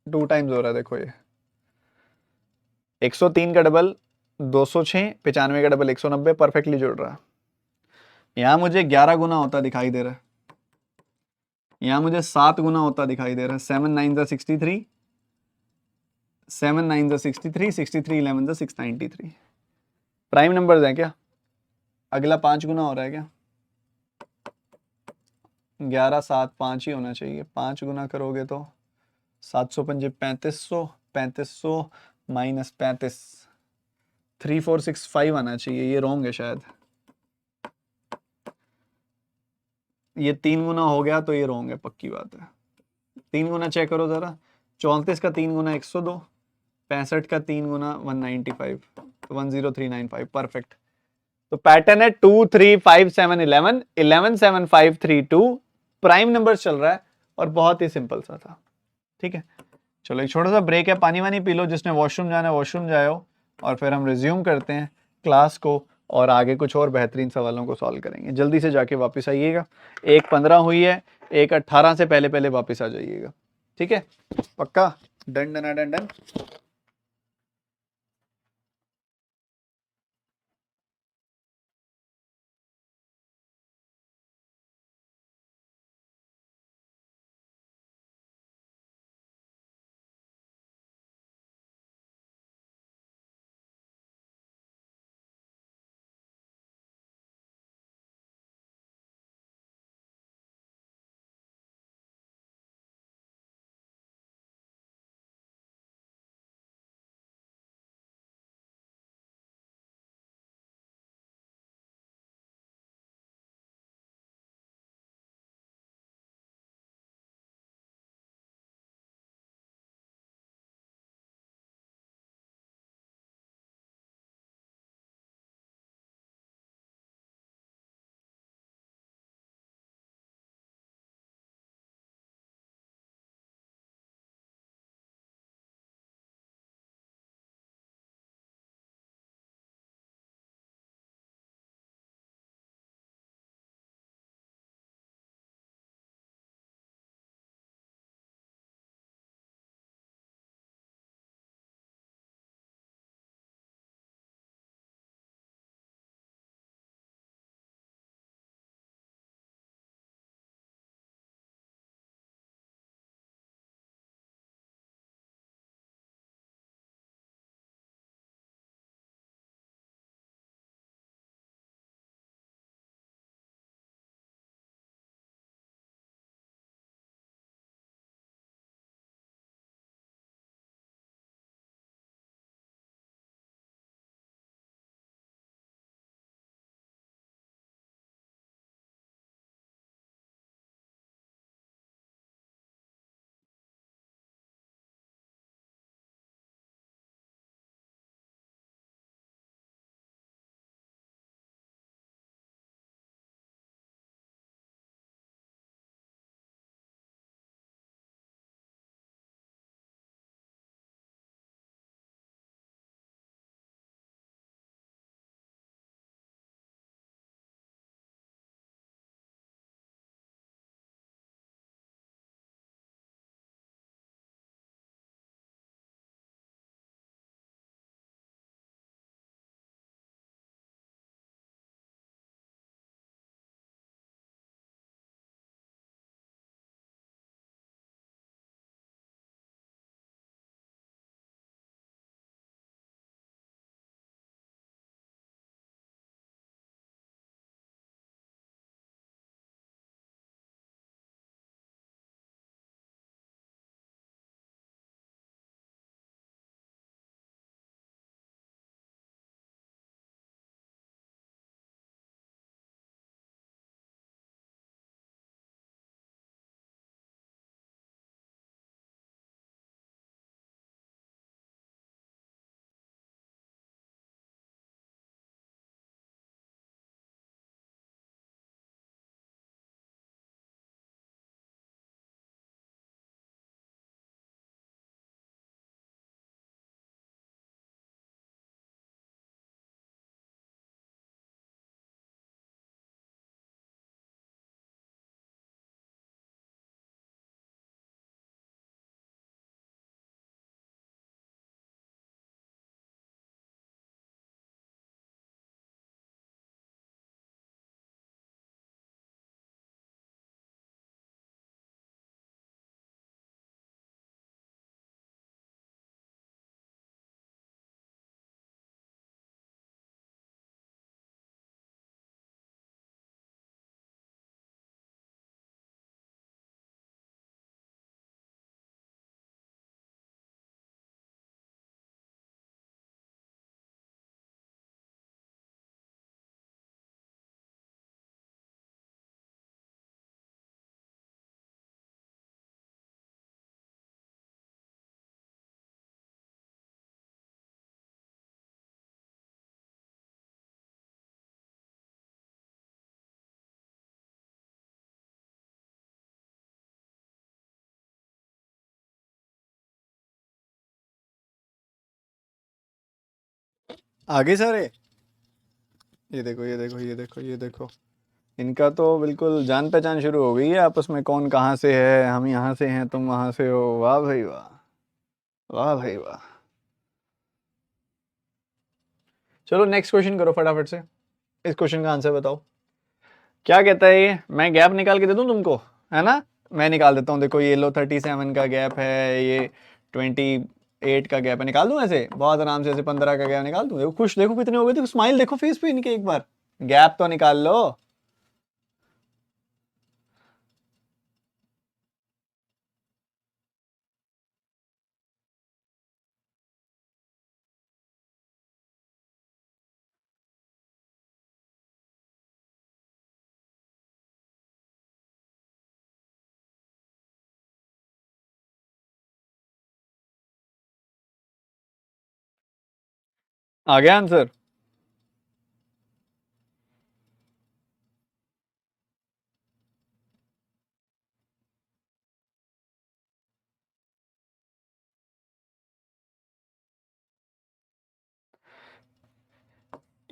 2 टाइम्स हो रहा है, देखो ये 103 का डबल 206, 95 का डबल 190, परफेक्टली जुड़ रहा है। यहाँ मुझे 11 गुना होता दिखाई दे रहा है, यहाँ मुझे 7 गुना होता दिखाई दे रहा है। 7 9 जा 63, 7 9 जा 63, 63 11 जा 693। प्राइम नंबर्स हैं क्या? अगला 5 गुना हो रहा है क्या? 11 7 5 ही होना चाहिए, 5 गुना करोगे तो 700 पंजे 3500, 3500 माइनस 35, 3465 आना चाहिए, ये रॉन्ग है शायद। ये 3 गुना हो गया तो ये रॉन्ग है, पक्की बात है। 3 गुना चेक करो जरा, 34 का 3 गुना 102, 65 का 3 गुना 195, तो 10395, परफेक्ट। तो पैटर्न है 2 3 5 7 11, 11 7 5 3 2, प्राइम नंबर चल रहा है और बहुत ही सिंपल सा था। ठीक है, चलो एक छोटा सा ब्रेक है, पानी वानी पी लो, जिसने वॉशरूम जाना है वॉशरूम जाओ, और फिर हम रिज्यूम करते हैं क्लास को, और आगे कुछ और बेहतरीन सवालों को सॉल्व करेंगे। जल्दी से जाके वापस आइएगा, 1:15 हुई है, 1:18 से पहले पहले वापस आ जाइएगा। ठीक है, पक्का, डन डन डन डन। आगे सारे, ये देखो ये देखो ये देखो ये देखो, इनका तो बिल्कुल जान पहचान शुरू हो गई है आपस में, कौन कहाँ से है, हम यहाँ से हैं तुम वहाँ से हो, वाह भाई वाह, वाह भाई वाह। चलो नेक्स्ट क्वेश्चन करो फटाफट से, इस क्वेश्चन का आंसर बताओ। क्या कहता है ये, मैं गैप निकाल के दे दूं तुमको, है ना? मैं निकाल देता हूँ, देखो ये लो 37 का गैप है, ये 28 का गैप है, निकाल दूं ऐसे बहुत आराम से, ऐसे 15 का गैप निकाल दूं। देखो खुश, देखो कितने हो गए, देखो स्माइल देखो फेस पे इनके, एक बार गैप तो निकाल लो। आ गया आंसर?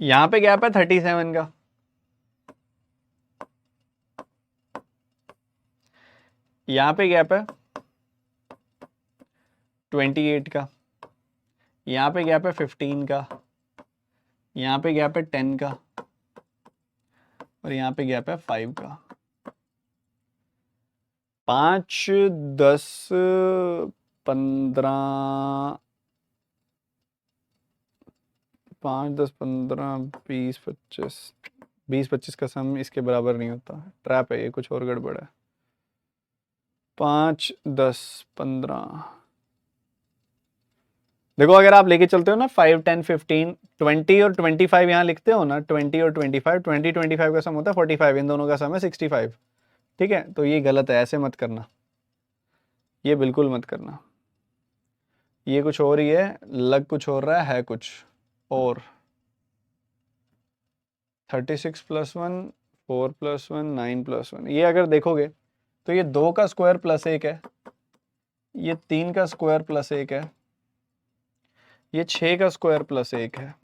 यहाँ पे गैप है 37 का, यहाँ पे गैप है 28 का, यहाँ पे गैप है 15 का, यहाँ पे गैप है 10 का, और यहाँ पे गैप है 5 का। 5, 10, 15, 5, 10, 15, 20, 25, 20, 25 का सम इसके बराबर नहीं होता, ट्रैप है ये, कुछ और गड़बड़ है। 5, 10, 15, देखो अगर आप लेके चलते हो ना 5, 10, 15, 20 और 25 यहाँ लिखते हो ना, 20 और 25, 20, 25 का सम होता है 45, इन दोनों का सम है 65। ठीक है, तो ये गलत है, ऐसे मत करना, ये बिल्कुल मत करना, ये कुछ और ही है, लग कुछ और रहा है कुछ और। 36 + 1, 4 + 1, 9 + 1, ये अगर देखोगे तो ये 2 का स्क्वायर प्लस 1 है, ये 3 का स्क्वायर प्लस 1 है, ये 6 का स्क्वायर प्लस 1 है,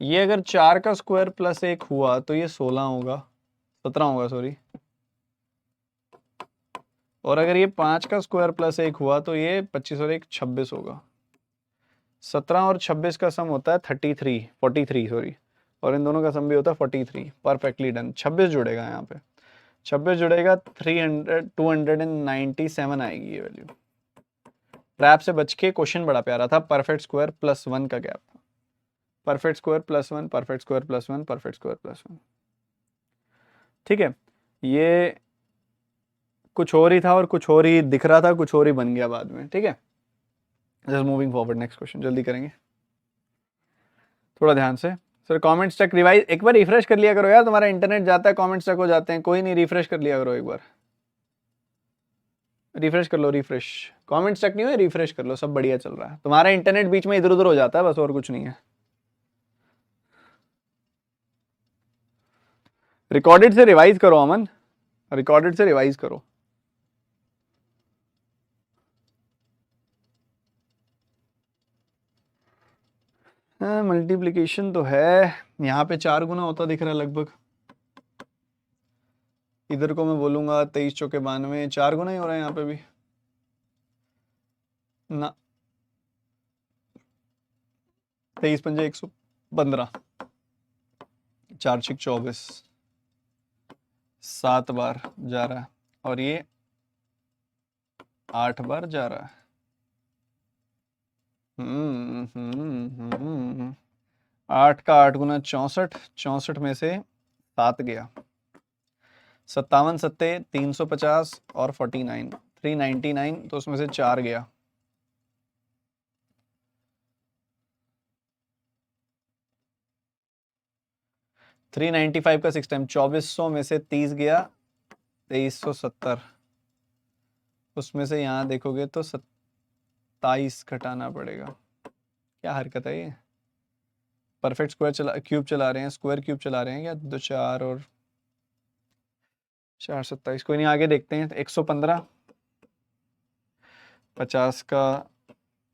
ये अगर 4 का स्क्वायर प्लस 1 हुआ तो ये 16 होगा, 17 होगा सॉरी, और अगर ये 5 का स्क्वायर प्लस 1 हुआ तो ये 25 और 1 26 होगा। 17 और 26 का सम होता है 43 सॉरी, और इन दोनों का सम भी होता है 43। परफेक्टली डन, 26 जुड़ेगा यहाँ पे, 26 जुड़ेगा, 300 297 आएगी ये वैल्यू। ट्रैप से बच के क्वेश्चन बड़ा प्यारा था, परफेक्ट स्क्वायर +1 का गैप था, perfect square +1, perfect square +1, perfect square +1। ठीक है, ये कुछ और ही था और कुछ और ही दिख रहा था, कुछ और ही बन गया बाद में। ठीक है, just moving forward, next question जल्दी करेंगे, थोड़ा ध्यान से। सर कमेंट स्टक रिवाइज एक बार रिफ्रेश कर लिया करो यार, तुम्हारा इंटरनेट जाता है कमेंट स्टक हो जाते हैं, कोई नहीं, रिफ्रेश कर लिया करो एक बार, रिफ्रेश कर लो, रिफ्रेश, कमेंट स्टक नहीं हुए, रिफ्रेश कर लो, सब बढ़िया चल रहा है, तुम्हारा इंटरनेट बीच में इधर उधर हो जाता है बस, और कुछ नहीं है। रिकॉर्डेड से रिवाइज करो अमन, रिकॉर्डेड से रिवाइज करो। मल्टीप्लीकेशन तो है, यहाँ पे 4 गुना होता दिख रहा है लगभग, इधर को मैं बोलूंगा 23 चौके 92, 4 गुना ही हो रहा है यहाँ पे भी ना, 23 पंजे 115, 4 6 24, 7 बार जा रहा है, और ये 8 बार जा रहा है। 8 का 8 गुना 64, 64 में से 7 गया, 57 सत्ते 350 और 49 399, तो उसमें से 4 गया, 395 का 6 टाइम 2400 में से 30 गया, 2370, उसमें से यहाँ देखोगे तो 27 घटाना पड़ेगा। क्या हरकत है ये, परफेक्ट स्क्वायर चला, क्यूब चला रहे हैं, स्क्वायर क्यूब चला रहे हैं क्या, 2 4 और 4 27, कोई नहीं, आगे देखते हैं। 115, 50 का,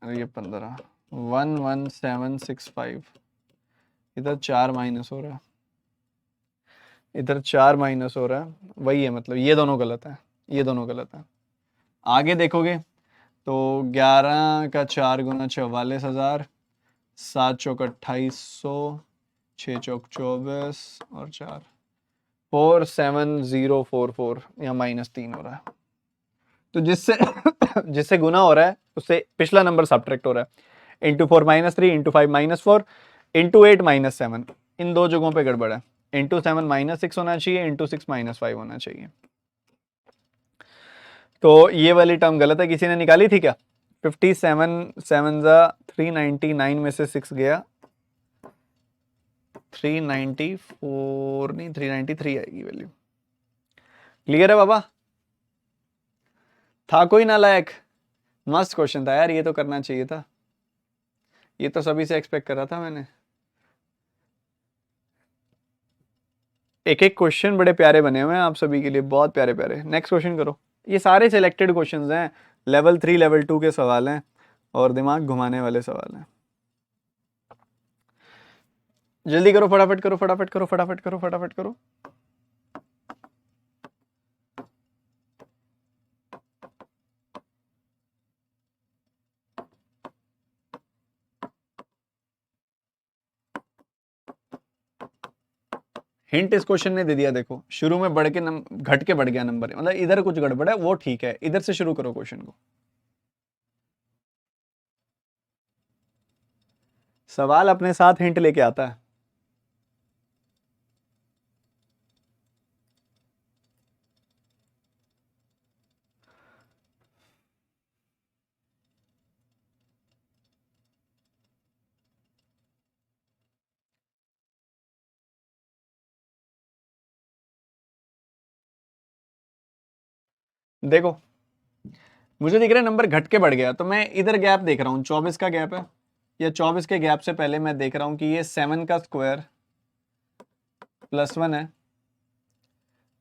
ये 15, 11765, इधर 4 माइनस हो रहा है, इधर 4 माइनस हो रहा है, वही है, मतलब ये दोनों गलत है, ये दोनों गलत है। आगे देखोगे तो 11 का 4 गुना 44,000, 7 चौक 2800, 6 चौक 24 और 4 47044, यहाँ -3 हो रहा है। तो जिससे जिससे गुना हो रहा है उससे पिछला नंबर सब्ट्रैक्ट हो रहा है। इंटू 4 -3, इंटू 5 -4, इंटू 8 -7, इन दो जगहों पे गड़बड़ है। इंटू 7 -6 होना चाहिए, इंटू 6 -5 होना चाहिए। तो ये वाली टर्म गलत है, किसी ने निकाली थी क्या? 57 7 399 में से 6 गया, 394 नहीं 393 आएगी वैल्यू। क्लियर है बाबा? था कोई नालायक? मस्त क्वेश्चन था यार, ये तो करना चाहिए था, ये तो सभी से एक्सपेक्ट कर रहा था मैंने। एक एक क्वेश्चन बड़े प्यारे बने हुए हैं आप सभी के लिए, बहुत प्यारे प्यारे। नेक्स्ट क्वेश्चन करो। ये सारे सिलेक्टेड क्वेश्चंस हैं, लेवल 3 लेवल 2 के सवाल हैं और दिमाग घुमाने वाले सवाल हैं। जल्दी करो, फटाफट करो, फटाफट करो, फटाफट करो, फटाफट करो। हिंट इस क्वेश्चन ने दे दिया, देखो शुरू में बढ़ के घट के बढ़ गया नंबर, मतलब इधर कुछ गड़बड़ है, वो ठीक है, इधर से शुरू करो क्वेश्चन को। सवाल अपने साथ हिंट लेके आता है। देखो मुझे दिख रहा है नंबर घट के बढ़ गया, तो मैं इधर गैप देख रहा हूं, 24 का गैप है, या 24 के गैप से पहले मैं देख रहा हूं कि ये 7 का स्क्वायर +1 है,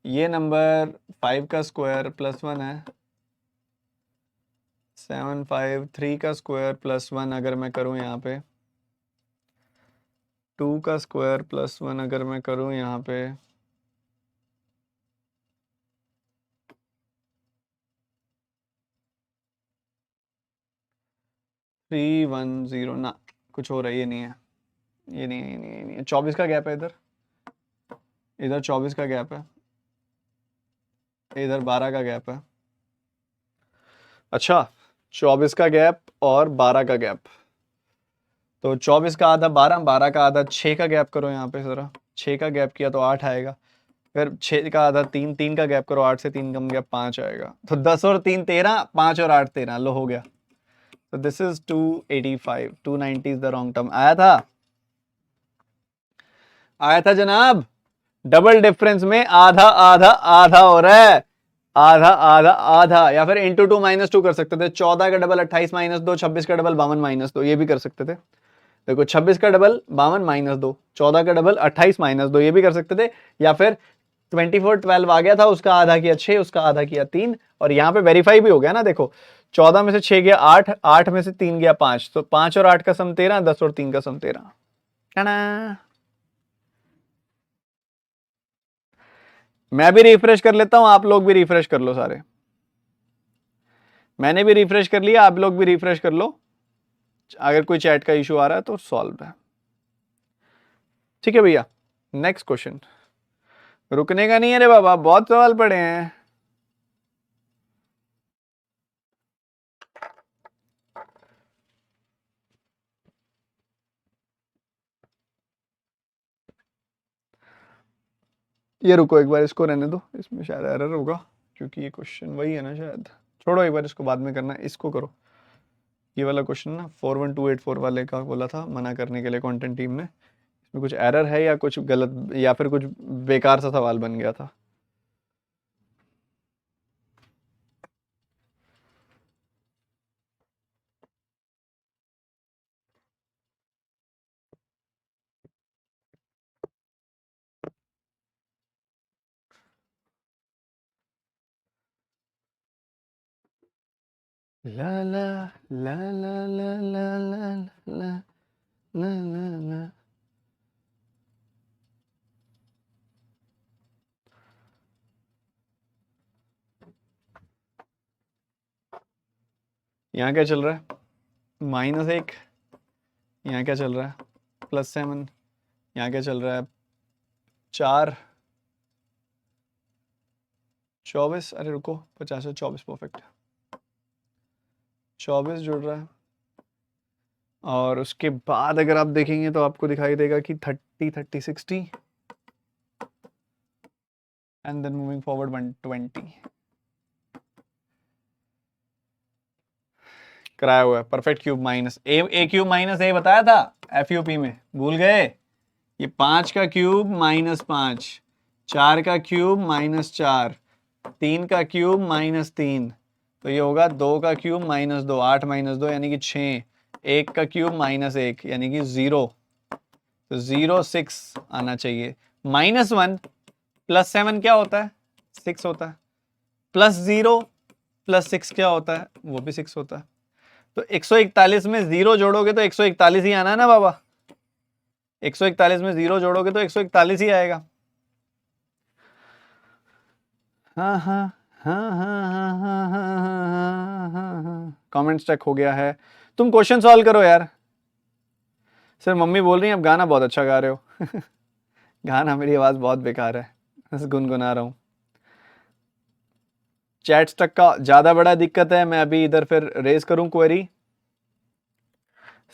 ये नंबर 5 का स्क्वायर +1 है, 7 5 3 का स्क्वायर +1 अगर मैं करूं यहाँ पे, 2 का स्क्वायर +1 अगर मैं करूं यहाँ पे, 310 ना, कुछ हो रहा है, ये नहीं है, ये नहीं है, ये नहीं है, ये नहीं है। 24 का गैप है इधर, इधर 24 का गैप है, इधर 12 का गैप है। अच्छा, 24 का गैप और 12 का गैप, तो 24 का आधा 12, 12 का आधा 6 का गैप करो यहाँ पे जरा, 6 का गैप किया तो 8 आएगा, फिर 6 का आधा 3, 3 का गैप करो, 8 से 3 कम गया 5 आएगा, तो 10 और 3 13, 5 और 8 13, लो हो गया। तो this is 285, 290 is the wrong term. आया था, आया था जनाब। डबल डिफरेंस में आधा आधा आधा हो रहा है, आधा आधा आधा, या फिर इंटू 2 -2 कर सकते थे। 14 का डबल 28 -2, 26 का डबल 52 -2, ये भी कर सकते थे। देखो 26 का डबल 52 -2, 14 का डबल 28 -2, ये भी कर सकते थे। या फिर 24 12 आ गया था, उसका आधा किया 6, उसका आधा किया 3, और यहाँ पे वेरीफाई भी हो गया ना। देखो 14 में से 6 गया 8, 8 में से 3 गया 5, तो 5 और 8 का सम 13, 10 और 3 का सम 13। मैं भी रिफ्रेश कर लेता हूं, आप लोग भी रिफ्रेश कर लो सारे। मैंने भी रिफ्रेश कर लिया, आप लोग भी रिफ्रेश कर लो। अगर कोई चैट का इशू आ रहा है तो सॉल्व है। ठीक है भैया, नेक्स्ट क्वेश्चन। रुकने का नहीं है रे बाबा, बहुत सवाल पड़े हैं। ये रुको एक बार, इसको रहने दो, इसमें शायद एरर होगा, क्योंकि ये क्वेश्चन वही है ना शायद। छोड़ो, एक बार इसको बाद में करना, इसको करो। ये वाला क्वेश्चन ना 41284 वाले का बोला था मना करने के लिए कंटेंट टीम ने, इसमें कुछ एरर है या कुछ गलत या फिर कुछ बेकार सा सवाल बन गया था। ला ला ला ला ला ला ला ला ला ला ला। यहाँ क्या चल रहा है? -1। यहाँ क्या चल रहा है? +7। यहाँ क्या चल रहा है? 4। 24। अरे रुको, 50 से 24 परफेक्ट। 24 जुड़ रहा है। और उसके बाद अगर आप देखेंगे तो आपको दिखाई देगा कि 30, 30, 60 एंड देन मूविंग फॉरवर्ड 120 कराया हुआ है। परफेक्ट क्यूब माइनस ए क्यूब माइनस ए बताया था एफयूपी में, भूल गए? ये 5 का क्यूब -5, 4 का क्यूब -4, 3 का क्यूब -3, तो ये होगा 2 का क्यूब -2, 8 -2 यानी कि 6, 1 का क्यूब -1 यानी कि 0, तो 0 6 आना चाहिए। -1 +7 क्या होता है? 6 होता है। +0 +6 क्या होता है? वो भी 6 होता है। तो 141 में 0 जोड़ोगे तो 141 ही आना है ना बाबा। 141 में 0 जोड़ोगे तो 141 ही आएगा। हाँ हाँ हाँ हाँ हाँ हाँ हाँ हाँ हाँ। कमेंट स्टक हो गया है। तुम क्वेश्चन सॉल्व करो यार। सर मम्मी बोल रही हैं आप गाना बहुत अच्छा गा रहे हो। गाना, मेरी आवाज़ बहुत बेकार है, बस गुनगुना रहा हूँ। चैट स्टक का ज़्यादा बड़ा दिक्कत है। मैं अभी इधर फिर रेज करूँ क्वेरी।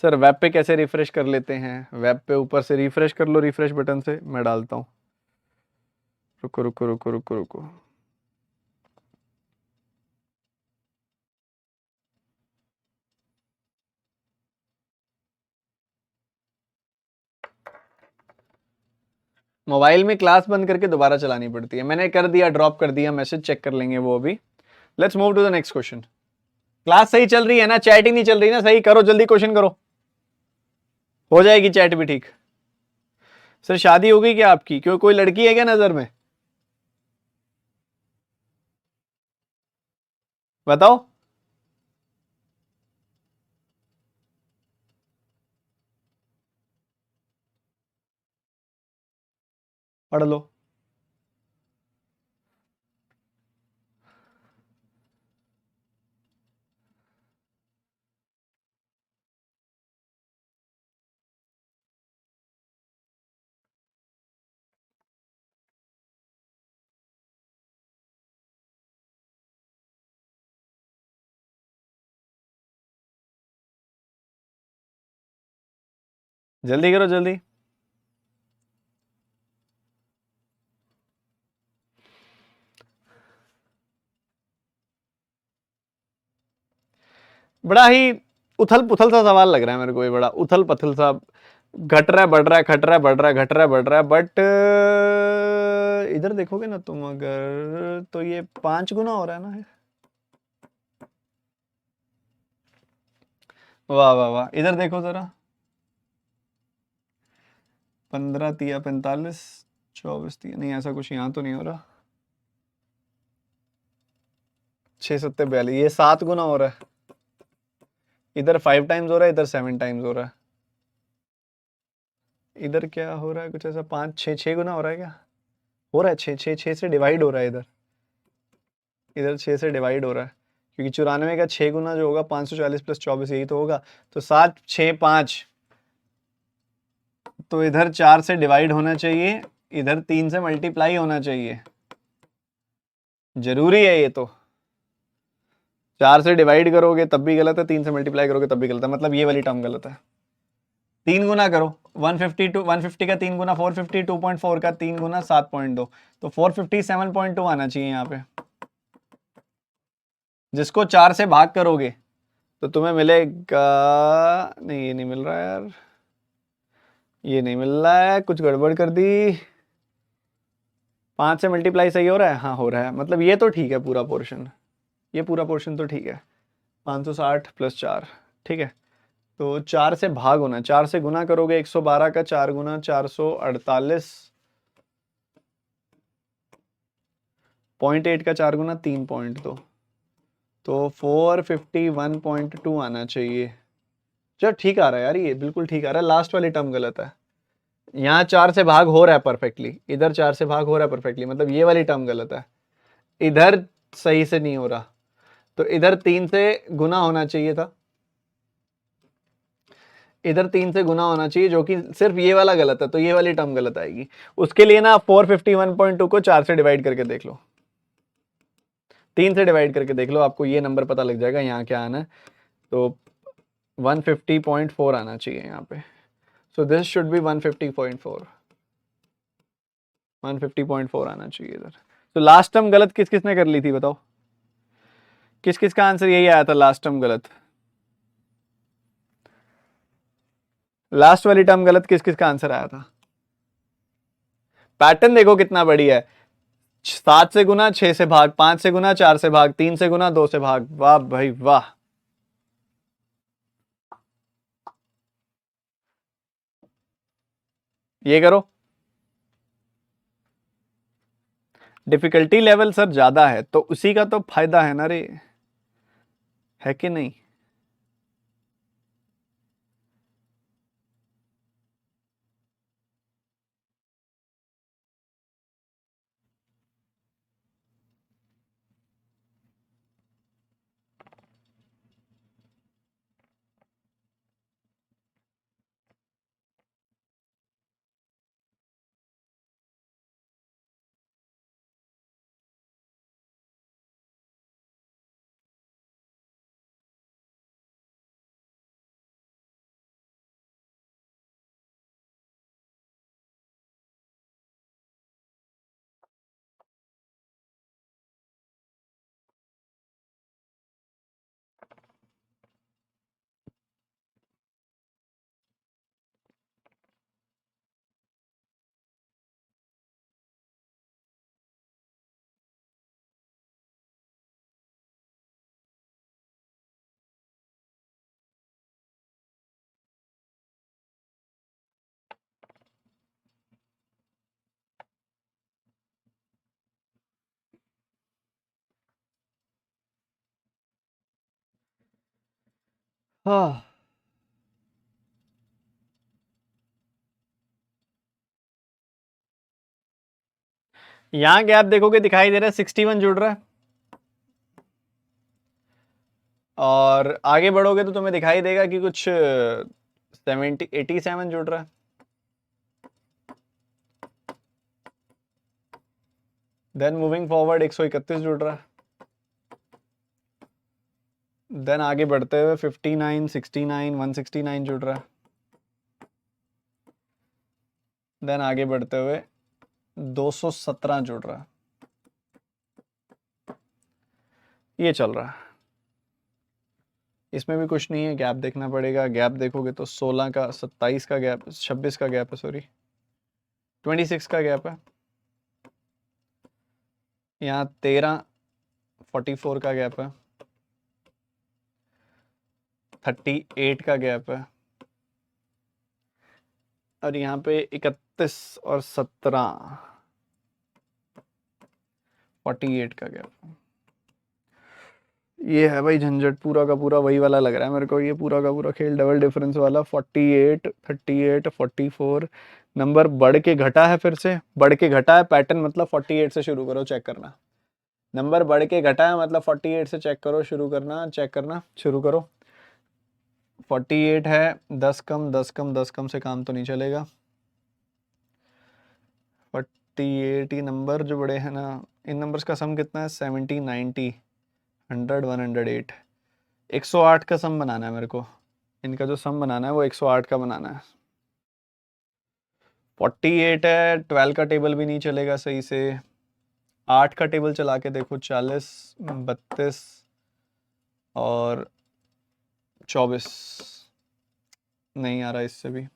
सर वेब पे कैसे रिफ्रेश कर लेते हैं? वेब पे ऊपर से रिफ्रेश कर लो, रिफ्रेश बटन से। मैं डालता हूँ, रुको रुको रुको रुको रुको। मोबाइल में क्लास बंद करके दोबारा चलानी पड़ती है। मैंने कर दिया, ड्रॉप कर दिया मैसेज, चेक कर लेंगे वो अभी। Let's move to the next question. Class सही चल रही है ना? चैट ही नहीं चल रही ना सही? करो जल्दी, क्वेश्चन करो, हो जाएगी चैट भी ठीक। सर शादी हो गई क्या आपकी? क्यों, कोई लड़की है क्या नजर में? बताओ। पढ़ लो। जल्दी करो जल्दी। बड़ा ही उथल पुथल सा सवाल लग रहा है मेरे को, ये बड़ा उथल पथल सा। घट रहा है, बढ़ रहा है, घट रहा है, बढ़ रहा है, घट रहा है, बढ़ रहा है, बट इधर देखोगे ना तुम अगर, तो ये 5 गुना हो रहा है ना। वाह वाह वाह, इधर देखो जरा। 15 तिया 45, 24 तिया, नहीं ऐसा कुछ यहाँ तो नहीं हो रहा। 6 सत्ते 42, ये 7 गुना हो रहा है। इधर 5 टाइम्स हो रहा है, इधर 7 टाइम्स हो रहा है। इधर क्या हो रहा है? कुछ ऐसा 5 6 6 गुना हो रहा है क्या? हो रहा है 6 6 6 से डिवाइड हो रहा है इधर। इधर 6 से डिवाइड हो रहा है, क्योंकि 94 का 6 गुना जो होगा 540 + 24 यही तो होगा। तो 7 6 5, तो इधर 4 से डिवाइड होना चाहिए, इधर 3 से मल्टीप्लाई होना चाहिए। जरूरी है ये तो। 4 से डिवाइड करोगे तब भी गलत है, 3 से मल्टीप्लाई करोगे तब भी गलत है, मतलब ये वाली टर्म गलत है। 3 गुना करो, 150 का 3 गुना 450, 2.4 का 3 गुना 7.2, तो 457.2 आना चाहिए यहाँ पे। जिसको 4 से भाग करोगे तो तुम्हें मिलेगा, नहीं ये नहीं मिल रहा यार, ये नहीं मिल रहा है, कुछ गड़बड़ कर दी। 5 से मल्टीप्लाई सही हो रहा है? हाँ हो रहा है, मतलब ये तो ठीक है पूरा पोर्शन, ये पूरा पोर्शन तो ठीक है। 560 + 4, ठीक है। तो 4 से भाग होना, 4 से गुना करोगे 112 का 4 गुना 448, 0.8 का 4 गुना 3.2, तो 451.2 आना चाहिए। चलो ठीक आ रहा है यार, ये बिल्कुल ठीक आ रहा है। लास्ट वाली टर्म गलत है, यहाँ 4 से भाग हो रहा है परफेक्टली, इधर 4 से भाग हो रहा है परफेक्टली, मतलब ये वाली टर्म गलत है, इधर सही से नहीं हो रहा। तो इधर 3 से गुना होना चाहिए था, इधर 3 से गुना होना चाहिए, जो कि सिर्फ ये वाला गलत है, तो ये वाली टर्म गलत आएगी। उसके लिए ना 451.2 को 4 से डिवाइड करके देख लो, 3 से डिवाइड करके देख लो, आपको ये नंबर पता लग जाएगा यहाँ क्या आना है। तो 150.4 आना चाहिए यहाँ पे। सो दिस शुड बी 150.4, 150.4 आना चाहिए इधर। तो लास्ट टर्म गलत किस किसने कर ली थी बताओ, किस किस का आंसर यही आया था लास्ट टर्म गलत? लास्ट वाली टर्म गलत किस किस का आंसर आया था? पैटर्न देखो कितना बढ़िया है, 7 से गुना, 6 से भाग, 5 से गुना, 4 से भाग, 3 से गुना, 2 से भाग। वाह भाई वाह। ये करो। डिफिकल्टी लेवल सर ज्यादा है तो उसी का तो फायदा है ना रे, है कि नहीं? हाँ, यहां गैप देखोगे दिखाई दे रहा है 61 जुड़ रहा है, और आगे बढ़ोगे तो तुम्हें दिखाई देगा कि कुछ 87 जुड़ रहा है। देन मूविंग फॉरवर्ड 131 जुड़ रहा है। देन आगे बढ़ते हुए 59, 69, 169 जुड़ रहा है। देन आगे बढ़ते हुए 217 जुड़ रहा है। ये चल रहा है, इसमें भी कुछ नहीं है, गैप देखना पड़ेगा। गैप देखोगे तो 16 का, 27 का गैप, 26 का गैप है, सॉरी 26 का गैप है। यहाँ 13, 44 का गैप है, 38 का गैप है, और यहाँ पे 31 और 17, 48 का गैप है। ये है भाई झंझट, पूरा का पूरा वही वाला लग रहा है मेरे को, ये पूरा का पूरा खेल डबल डिफरेंस वाला। 48, 38, 44 नंबर बढ़ के घटा है, फिर से बढ़ के घटा है पैटर्न, मतलब 48 से शुरू करो चेक करना। नंबर बढ़ के घटा है मतलब 48 से चेक करो, शुरू करना, चेक करना शुरू करो। 48 है, 10 कम 10 कम 10 कम से काम तो नहीं चलेगा। 48 ही नंबर जो बड़े हैं ना, इन नंबर्स का सम कितना है? 70, 90, 100, 108। 108 का सम बनाना है मेरे को, इनका जो सम बनाना है वो 108 का बनाना है। 48 है, 12 का टेबल भी नहीं चलेगा सही से, 8 का टेबल चला के देखो, 40, 32 और 24, नहीं आ रहा इससे भी।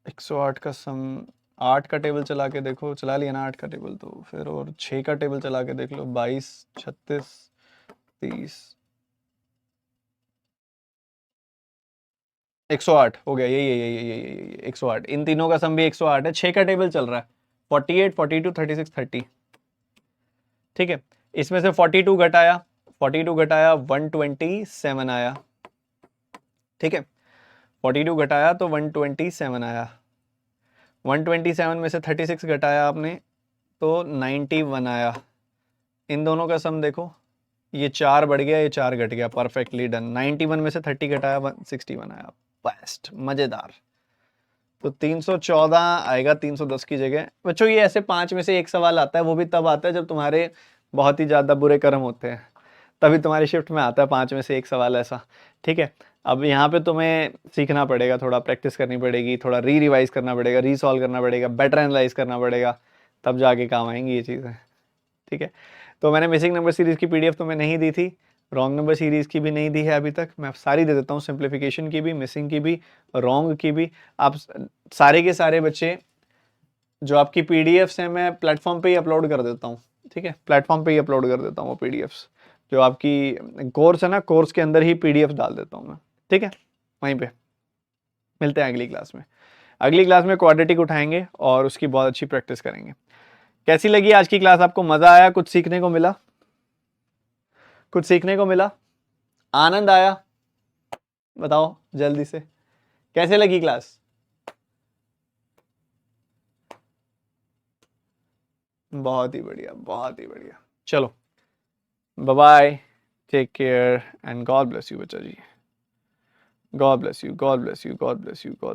108 का सम, 8 का टेबल चला के देखो, चला लिया ना 8 का टेबल, तो फिर और 6 का टेबल चला के देख लो, 22, 36, 30, 108 हो गया, यही 108। इन तीनों का सम भी 108 है। 6 का टेबल चल रहा है, 48, 42, 36, 30। ठीक है, इसमें से 42 घटाया 127 आया, ठीक है। 42 घटाया तो 127 आया, 127 में से 36 घटाया आपने तो 91 आया। इन दोनों का सम देखो, ये 4 बढ़ गया, ये 4 घट गया, परफेक्टली डन। 91 में से 30 घटाया 161 आया, बेस्ट, मजेदार। तो 314 आएगा 310 की जगह। बच्चों ये ऐसे 5 में से एक सवाल आता है, वो भी तब आता है जब तुम्हारे बहुत ही ज़्यादा बुरे कर्म होते हैं, तभी तुम्हारी शिफ्ट में आता है 5 में से एक सवाल ऐसा, ठीक है। अब यहाँ पे तुम्हें सीखना पड़ेगा, थोड़ा प्रैक्टिस करनी पड़ेगी, थोड़ा रिवाइज करना पड़ेगा, रीसॉल्व करना पड़ेगा, बेटर एनालाइज करना पड़ेगा, तब जाके काम आएंगी ये चीज़ें, ठीक है। तो मैंने मिसिंग नंबर सीरीज़ की पीडीएफ तुम्हें नहीं दी थी, रॉन्ग नंबर सीरीज़ की भी नहीं दी है अभी तक, मैं सारी दे देता हूँ, सिंप्लीफिकेशन की भी, मिसिंग की भी, रॉन्ग की भी। आप सारे के सारे बच्चे जो आपकी पीडीएफ्स हैं मैं प्लेटफॉर्म पे ही अपलोड कर देता हूँ, ठीक है, प्लेटफॉर्म पे ही अपलोड कर देता हूँ वो पीडीएफ्स। जो आपकी कोर्स है ना, कोर्स के अंदर ही पीडीएफ डाल देता हूँ मैं, ठीक है। वहीं पे मिलते हैं अगली क्लास में। अगली क्लास में क्वाड्रेटिक उठाएंगे और उसकी बहुत अच्छी प्रैक्टिस करेंगे। कैसी लगी आज की क्लास? आपको मजा आया? कुछ सीखने को मिला? कुछ सीखने को मिला? आनंद आया? बताओ जल्दी से, कैसे लगी क्लास? बहुत ही बढ़िया, बहुत ही बढ़िया। चलो bye bye, take care and God bless you बच्चा जी। God bless you, God bless you, God bless you, God